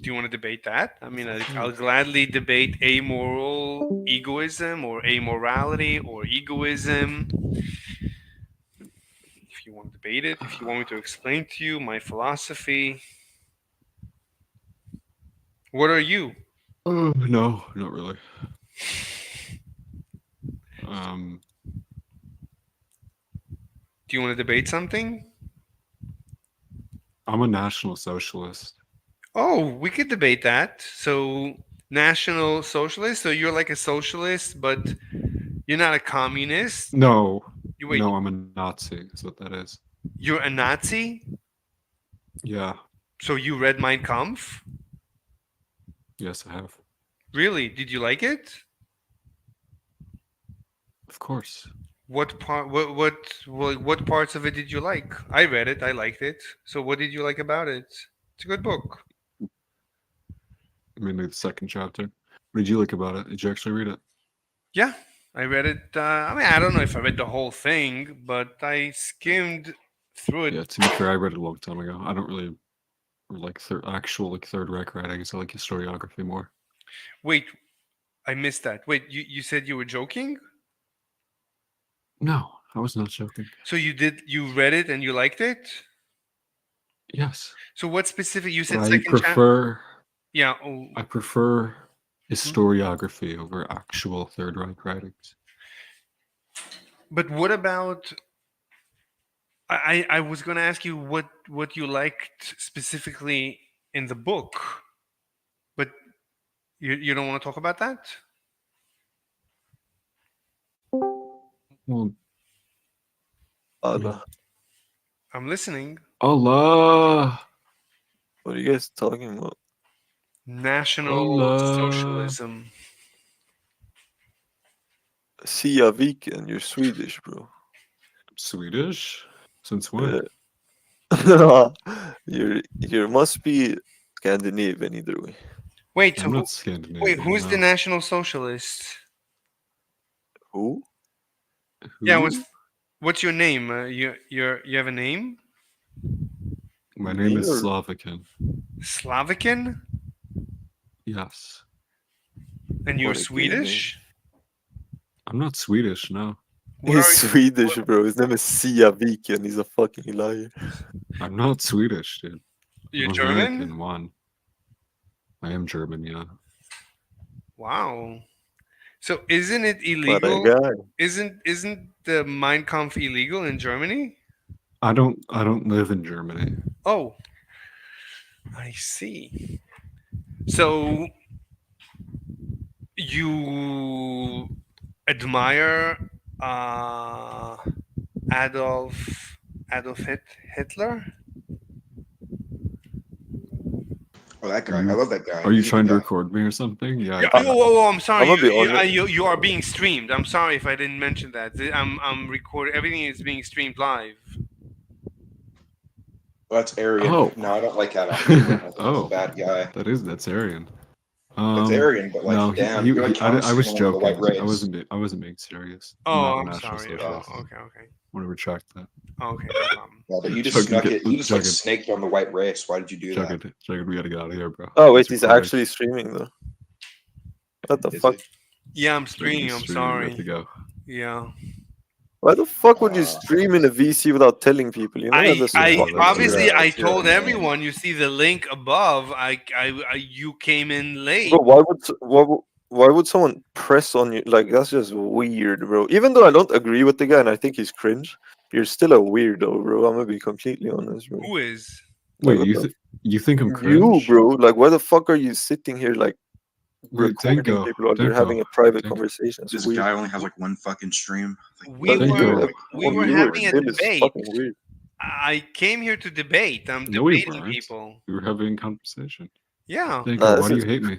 Do you want to debate that? I mean, I'll gladly debate amoral egoism or amorality or egoism. If you want to debate it, if you want me to explain to you my philosophy. What are you? No, not really. Do you want to debate something? I'm a National Socialist. Oh, we could debate that. So, National Socialist. So you're like a socialist, but you're not a communist. No. You wait. No, I'm a Nazi. Is what that is. You're a Nazi? Yeah. So you read Mein Kampf? Yes, I have. Really? Did you like it? Of course. What what parts of it did you like? I read it. I liked it. So what did you like about it? It's a good book. Mainly the second chapter. What did you like about it? Did you actually read it? Yeah, I read it. I mean, I don't know if I read the whole thing, but I skimmed through it. Yeah, to be fair, I read it a long time ago. I don't really like actual Third Reich writings. I like historiography more. Wait, I missed that. Wait, you said you were joking? No, I was not joking. So you read it and you liked it? Yes. So what specific you said I second chapter? prefer Yeah. I prefer historiography over actual Third Reich writings. But what about I was going to ask you what you liked specifically in the book, but you don't want to talk about that? Well, Allah. I'm listening. Allah. What are you guys talking about? National Allah. socialism. Sia Viken, you're Swedish, bro. Swedish? Since when? You must be Scandinavian either way. Wait, I'm so not Scandinavian. wait, who's the no. National Socialist? Who? Yeah, Who? what's your name? You have a name? My name is or- Slavican. Slavican? Yes. And you're What a gay name. Swedish? I'm not Swedish, no. What He's are you? Swedish, bro. His name is Sia Viken. He's a fucking liar. I'm not Swedish, dude. You're I'm German? American, one. I am German, yeah. Wow. So isn't it What a illegal? guy. Isn't the Mein Kampf illegal in Germany? I don't live in Germany. Oh, I see. So you admire Adolf Hitler? Oh, that guy. You- I love that guy. Are you He's a trying good to guy. record me or something? Yeah. Yeah, I can. I'm sorry. I'ma be You are being streamed. I'm sorry if I didn't mention that. I'm recording. Everything is being streamed live. Well, that's Aryan. Oh. No, I don't like Adolf Hitler. I think he's Oh. a bad guy. That's Aryan. That's Aryan, but like, no, damn, he, you're like I was countersignaling the joking. white race. I wasn't being serious. Oh, not a I'm national sorry. socialist. Oh, okay. I want to retract that. Okay, no problem. Yeah, but you just Chugging snuck get- it. You just like chugging. snaked on the white race. Why did you do that? Jagged, we gotta get out of here, bro. Oh, wait, It's he's recording. actually streaming, though. What the Is fuck? it? Yeah, I'm Jagged, streaming. he's I'm streaming, we have to sorry. go. Yeah. Why the fuck would you stream in a VC without telling people? You know that's I fucking obviously weird. I that's told right. everyone. You see the link above. You came in late. Bro, why would someone press on you? Like, that's just weird, bro. Even though I don't agree with the guy and I think he's cringe, you're still a weirdo, bro. I'm gonna be completely honest, bro. Who is? Like, Wait, what you the you think I'm You, cringe? bro. Like, why the fuck are you sitting here, like, Wait, recording Denko, people while you're having a Denko, private Denko. conversation? It's This weird. guy only has like one fucking stream. Like, We But Denko. were what we were you having a did is debate. fucking weird. I came here to debate. I'm No, we debating weren't. people. We were having a conversation. Yeah. Denko, Nah, why this do you is- hate me?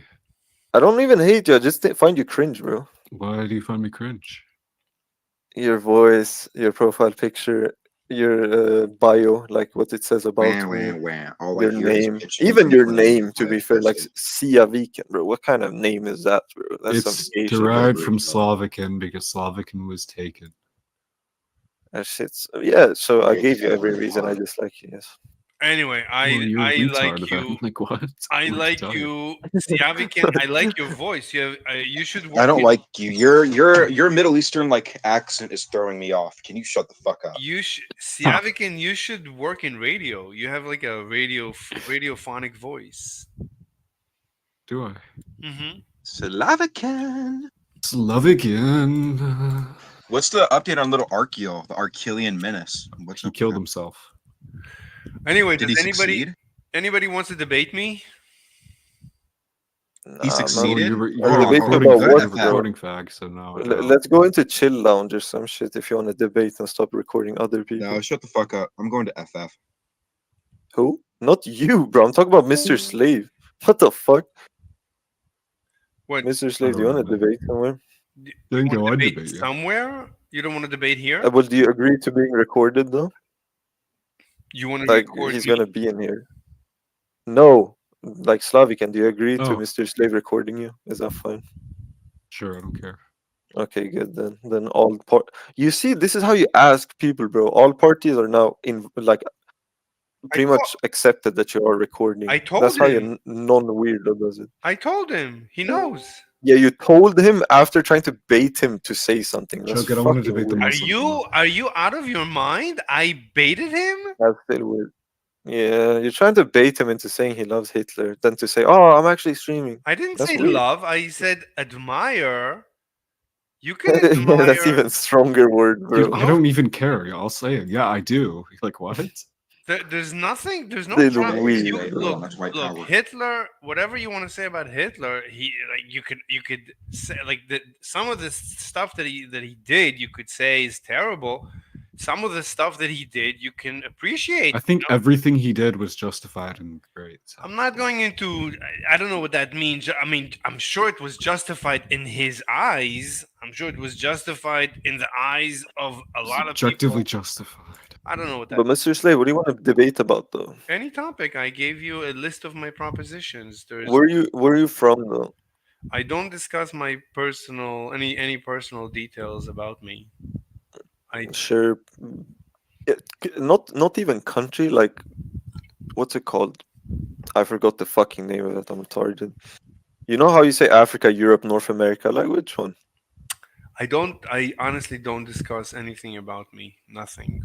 I don't even hate you. I just find you cringe, bro. Why do you find me cringe? Your voice, your profile picture, your bio, like what it says about me, All I your hear is name, bitching even and your complaining name. To about be it. fair, like That's it. Sia Viken, bro. What kind of name is that, bro? That's some It's gay shit. derived bro. from Slavican because Slavican was taken. That shit's yeah. So I Yeah, gave you yeah, every yeah. reason I dislike you. Yes. Anyway, Well, you're a I retard like then. you. Like what? I What like tell you, Siavican. I like your voice. You should work. I don't like you. Your Middle Eastern like accent is throwing me off. Can you shut the fuck up? Siavican. You should work in radio. You have like a radiophonic voice. Do I? Mm-hmm. Slavican. Slavican. What's the update on little Archeol, the Archelian menace? What's He up with killed him? himself. Anyway, Did does he succeed? anybody wants to debate me? He Nah, man. succeeded. You A Hold were on, debate hold on. recording about Go to what, you're FF. bro? recording fags, so now I don't. Let's go into chill lounge or some shit if you want to debate and stop recording other people. No, shut the fuck up. I'm going to FF. Who? Not you, bro. I'm talking about Mr. Slave. What the fuck? What? Mr. I Slave, do don't you know, want to man. debate somewhere? You Dingo, want I'd to debate debate you. somewhere? You don't want to debate here? Well, do you agree to being recorded though? You want to Like record he's me? gonna be in here. No, like Slavic, and do you agree to Oh, Mr. Slave recording you? Is that fine? sure, I don't care. Okay, good then. Then all part. You see, this is how you ask people, bro. All parties are now in like I pretty told, much accepted that you are I recording. told That's how you him. non-weirdo does it. I told him. He knows. Yeah, you told him after trying to bait him to say something. That's Choke it, I want to fucking debate the weird. Muslim. Come on. Are you out of your mind? I baited him? That's still weird. Yeah, you're trying to bait him into saying he loves Hitler, then to say, "Oh, I'm actually streaming." I didn't That's say weird. love. I said admire. You can Yeah, that's admire. even stronger word, Dude, bro. I don't even care. I'll say it. Yeah, I do. Like what? There's nothing. There's no This is problem. weird, You Hey, bro. hold on. look. That's white Look, power. Hitler. Whatever you want to say about Hitler, he like you could say like that. Some of the stuff that he did, you could say is terrible. Some of the stuff that he did, you can appreciate. I think everything he did was justified and great. So. I'm not going into. I don't know what that means. I mean, I'm sure it was justified in his eyes. I'm sure it was justified in the eyes of a lot of Objectively people. justified. I don't know what that. But Mr. Slave, what do you want to debate about though? Any topic. I gave you a list of my propositions. There's. Where are you from though? I don't discuss my personal any personal details about me. I Sure. Not even country, like what's it called? I forgot the fucking name of it. I'm retarded. You know how you say Africa, Europe, North America? Like which one? I don't. I honestly don't discuss anything about me. Nothing.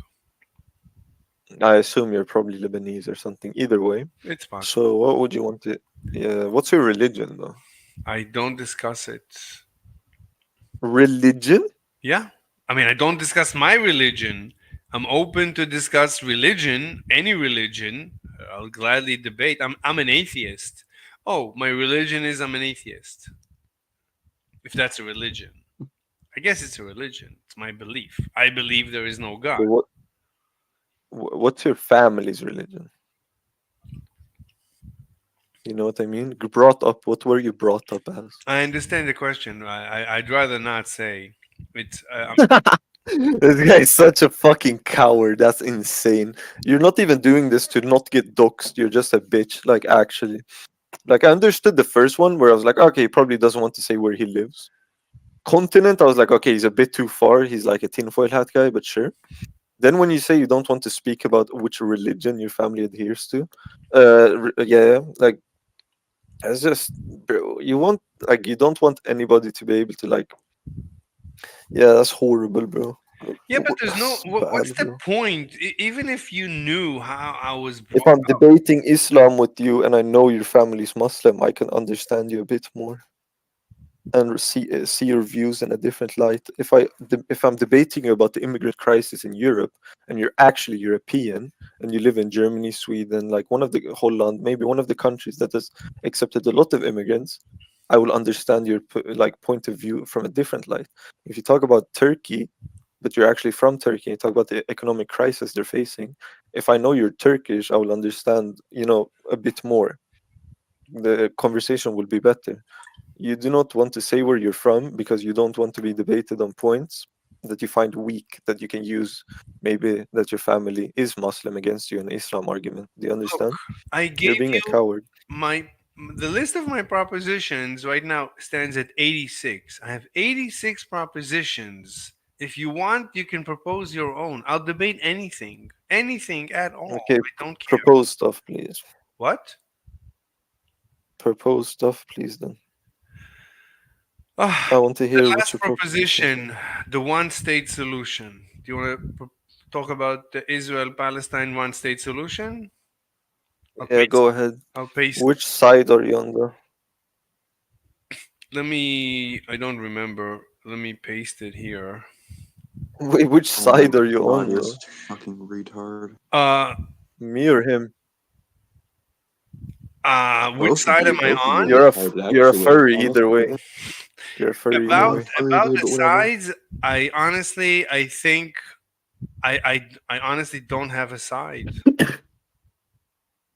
I assume you're probably Lebanese or something. Either way. It's possible. So what would you want to? Yeah. What's your religion though? I don't discuss it. Religion? Yeah. I mean, I don't discuss my religion. I'm open to discuss religion, any religion. I'll gladly debate. I'm an atheist. Oh, my religion is I'm an atheist. If that's a religion. I guess it's a religion. It's my belief. I believe there is no God. But what's your family's religion? You know what I mean? Brought up. What were you brought up as? I understand the question. I'd rather not say. It's This guy is such a fucking coward. That's insane. You're not even doing this to not get doxxed. You're just a bitch. Like actually, like I understood the first one where I was like, okay, he probably doesn't want to say where he lives. Continent, I was like, okay, he's a bit too far. He's like a tinfoil hat guy, but sure. Then when you say you don't want to speak about which religion your family adheres to, yeah, like it's just, bro, you want like you don't want anybody to be able to like, yeah, that's horrible, bro. yeah, but there's no. That's bad, What's the bro. point? Even if you knew how I was If brought I'm debating Islam with you and I know your family's Muslim, I can understand you a bit more and see your views in a different light. If I'm debating you about the immigrant crisis in Europe and you're actually European and you live in Germany, Sweden, like one of the Holland, maybe one of the countries that has accepted a lot of immigrants, I will understand your like point of view from a different light. If you talk about Turkey, but you're actually from Turkey, you talk about the economic crisis they're facing. If I know you're Turkish, I will understand, a bit more. The conversation will be better. You do not want to say where you're from because you don't want to be debated on points that you find weak that you can use, maybe that your family is Muslim against you in an Islam argument. Do you understand? I You're gave being a you coward. the list of my propositions right now stands at 86. I have 86 propositions. If you want, you can propose your own. I'll debate anything at all. Okay, I don't care. propose stuff, please. What? Propose stuff, please. Then Ah, I want to the hear what last your proposition. proposition, the one-state solution. Do you want to talk about the Israel-Palestine one-state solution? I'll Yeah, paste. go ahead. I'll paste. Which side are you on, though? Let me. I don't remember. Let me paste it here. Wait, which Oh my side are you god, on, you're though? such a fucking retard. Me or him? Which Both would side be am I both would be on? You're a retarded, you're a actually. furry either Honestly. way. You're a furry either About way. the but whatever. sides, I honestly, I think, I honestly don't have a side.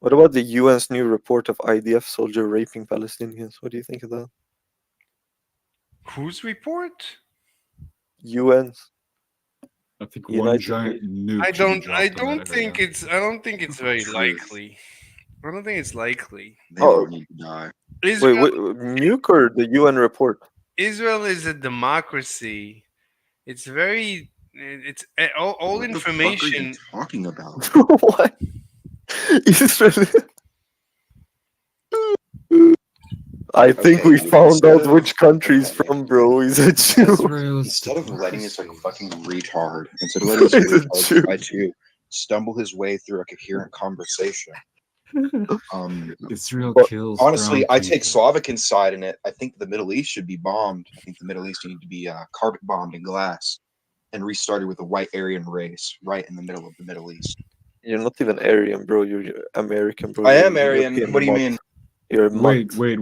What about the UN's new report of IDF soldier raping Palestinians? What do you think of that? Whose report? UN's I think one United giant nuke I should be don't. dropped I on that don't area. think it's. I don't think it's very Truth. likely. I don't think it's likely. They Oh. don't need to die. Israel, wait, nuke or the UN report? Israel is a democracy. It's very. It's all What the fuck are you information. talking about? What? Israel. I think Okay, we dude, found instead out of- which country he's okay. from, bro. He's a Jew. Israel's Instead of letting this like a fucking retard, instead of He's letting this a retard Jew. try to stumble his way through a coherent conversation. Israel But kills. Honestly, brown I take people. Slavic side in it. I think the Middle East should be bombed. I think the Middle East need to be carpet bombed in glass and restarted with a white Aryan race right in the middle of the Middle East. You're not even Aryan, bro. You're American, bro. I You're am Aryan. European What do you mutt. mean? You're a mutt. Wait,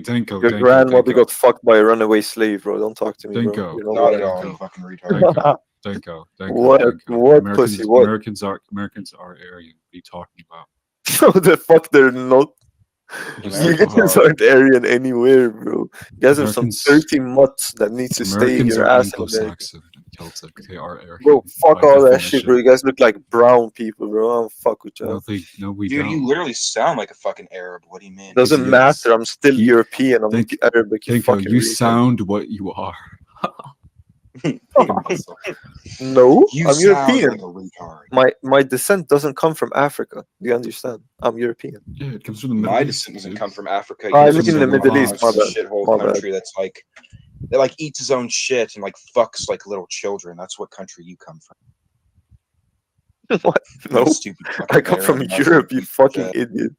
Denko. Your grandmother got fucked by a runaway slave, bro. Don't talk to me, bro. Denko. You know Not what? at all, you fucking retard. Denko. What? What, Americans, pussy? What? Americans are Aryan. What are you talking about? No, the fuck they're not. You Americans guys are. aren't Aryan anywhere, bro. You guys are some Americans- dirty mutts that need to stay in Americans your are ass in America. Anglo-Saxon and Celtic. They are Aryan. Bro, fuck by all that shit, bro. definition. You guys look like brown people, bro. I don't fuck with y'all. No, we Dude, don't. you literally sound like a fucking Arab. What do you mean? Doesn't Yes. matter. I'm still You- European. I'm Think- not Arabic. You Denko, fucking you retard. sound what you are. No, You I'm sound European. like a retard. My descent doesn't come from Africa. Do you understand? I'm European. Yeah, it comes from the Middle My East. descent doesn't dude. come from Africa. I It live comes in the from Middle a East, my bad. shithole My bad. country that's like that like eats its own shit and like fucks like little children. That's what country you come from. What? No, You stupid fucking I come from barren Muslim Europe. You piece of fucking shit. idiot.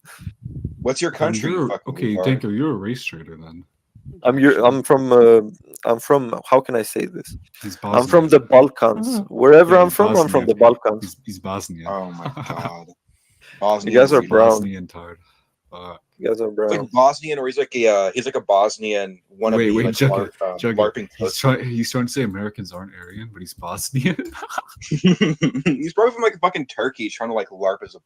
What's your country? You fucking Okay, retard? Denko, you're a race trader then. I'm from. How can I say this? He's I'm from the Bosnian. Balkans. Wherever Yeah, I'm he's from the Bosnian. Balkans. He's Bosnian. Oh my god. Bosnian You guys are retard. brown. Bosnian tard. Fuck. You guys are It's brown. like Bosnian, or he's like a Bosnian wannabe Wait, like Juggy, Juggy. LARPing He's trying to say Americans aren't Aryan, but he's Bosnian. He's probably from like fucking Turkey, trying to like LARP as a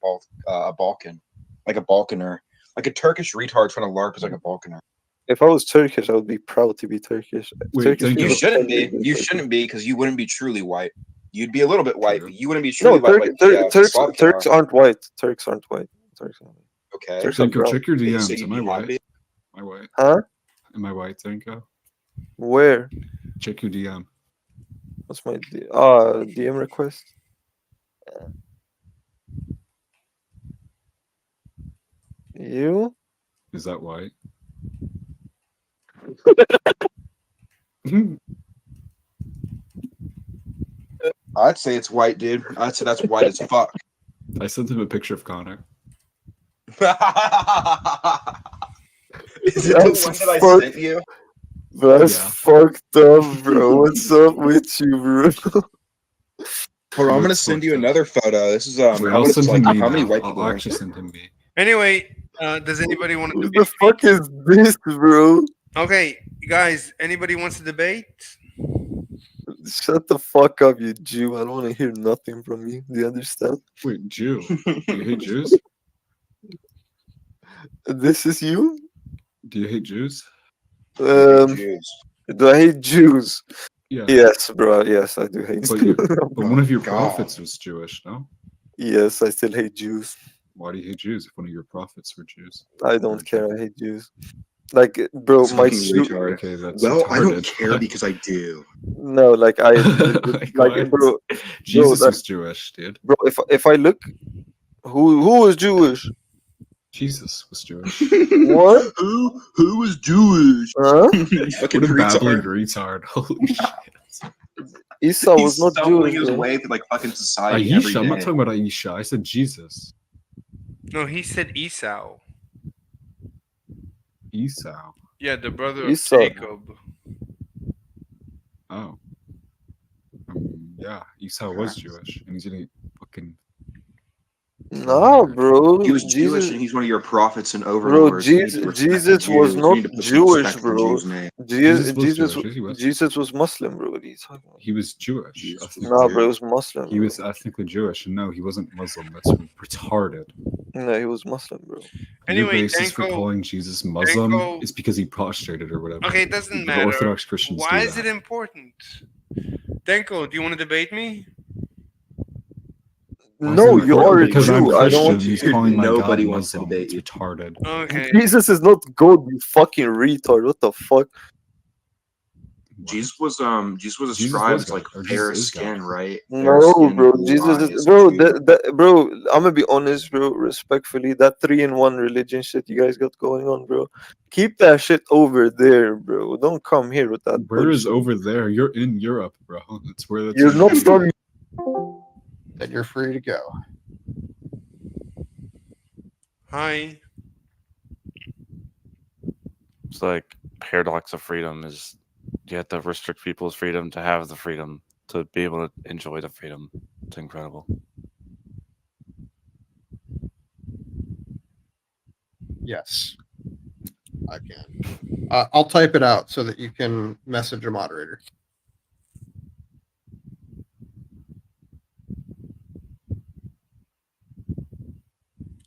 Balkan, like a Balkaner, like a Turkish retard trying to LARP as like a Balkaner. If I was Turkish, I would be proud to be Turkish. Wait, Turkish thank You people shouldn't tend to be. You Turkish. shouldn't be because you wouldn't be truly white. You'd be a little bit white, True. but you wouldn't be No, truly white like the Slavic Turks are. aren't white. Turks aren't white. Turks aren't white. Okay. Turks are Denko, brown. check your You DMs. say you'd Am be I white? happy? Am I white? Huh? Am I white, Denko? Where? Check your DM. What's my DM request? You? Is that white? I'd say it's white, dude. I'd say that's white as fuck. I sent him a picture of Connor. Is it the one that I sent you? That's Yeah. fucked up, bro. What's up with you, bro? Hold on, I'm gonna Looks send you fucked up. another photo. This is Wait, how I'll it's send like. him me How many now. white people? I'll are in actually here? send him me. Anyway, does anybody want to What debate? the fuck is this, bro? Okay, guys, anybody wants to debate? Shut the fuck up, you Jew. I don't want to hear nothing from you. Do you understand? Wait, Jew. Do you hate Jews? This is you? Do you hate Jews? Jews. Do I hate Jews? Yeah. Yes, bro. Yes, I do hate But, Jews. but one of your God. prophets was Jewish, no? Yes, I still hate Jews. Why do you hate Jews if one of your prophets were Jews? I don't care. I hate Jews. Like, bro, That's my fucking Jew. retard. Okay, that's Well, I don't retarded. care because I do. No, like I, Like, like, what? bro, Jesus that- was Jewish, dude. bro. If I look, who is Jewish? Jesus was Jewish. What? Who is Jewish? Huh? Fucking What a babbling retard. retard. Holy shit. Esau He's was not stumbling Jewish. his bro. way through like fucking society every Aisha, I'm not day. talking about Aisha. I said Jesus. No, he said Esau. Esau. Yeah, the brother Esau. of Jacob. Oh. Yeah, Esau was Jewish, and he's gonna fucking. Nah, bro. He was Jewish Jesus, and he's one of your prophets and bro. overlords. You need to respect the Jesus was Jews. You not need to put some Jewish, respect in the bro. Jews' name. Jesus was Jewish. He was. Jesus was Muslim, bro. What are you talking about? He was Jewish. Jesus was Nah, bro, he Jewish. was Muslim. He was ethnically Jewish, and no, he wasn't Muslim. That's retarded. No, he was Muslim, bro. Your Anyway, basis for Danko, calling Jesus Muslim Danko. is because he prostrated or whatever. Okay, it doesn't The matter. Orthodox Christians Why do is it that. important? Danko, do you want to debate me? Why is No, it you important? are a Because I'm Jew. I don't want Christian. He's Dude, calling my God nobody wants to Muslim. debate It's you. retarded. Okay. Jesus is not God, you fucking retard. What the fuck? Jesus was a Jesus was scribe, God, like or fair Jesus is God. skin, right? Fair No, skin, bro. blue Jesus eyes, is bro. Jew. Bro, I'm gonna be honest, bro. Respectfully, that 3-in-1 religion shit you guys got going on, bro. Keep that shit over there, bro. Don't come here with that Where is bullshit. over there? You're in Europe, bro. That's where that's. You're not from. Then you're free to go. Hi. It's like paradox of freedom is you have to restrict people's freedom to have the freedom to be able to enjoy the freedom. It's incredible. Yes, I can. I'll type it out so that you can message a moderator.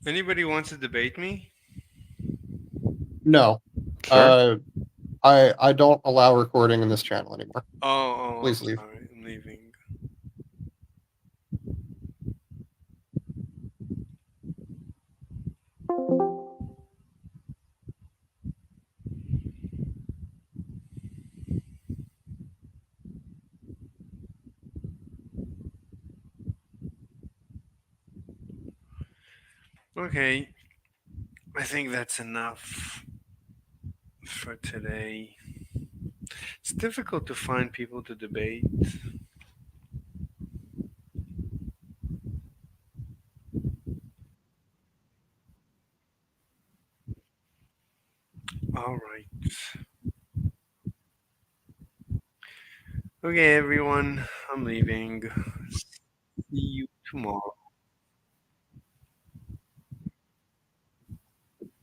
Anybody wants to debate me? No. Sure. I don't allow recording in this channel anymore. Oh, Please I'm leave. sorry, I'm leaving. Okay, I think that's enough for today. It's difficult to find people to debate. All right. Okay, everyone, I'm leaving. See you tomorrow.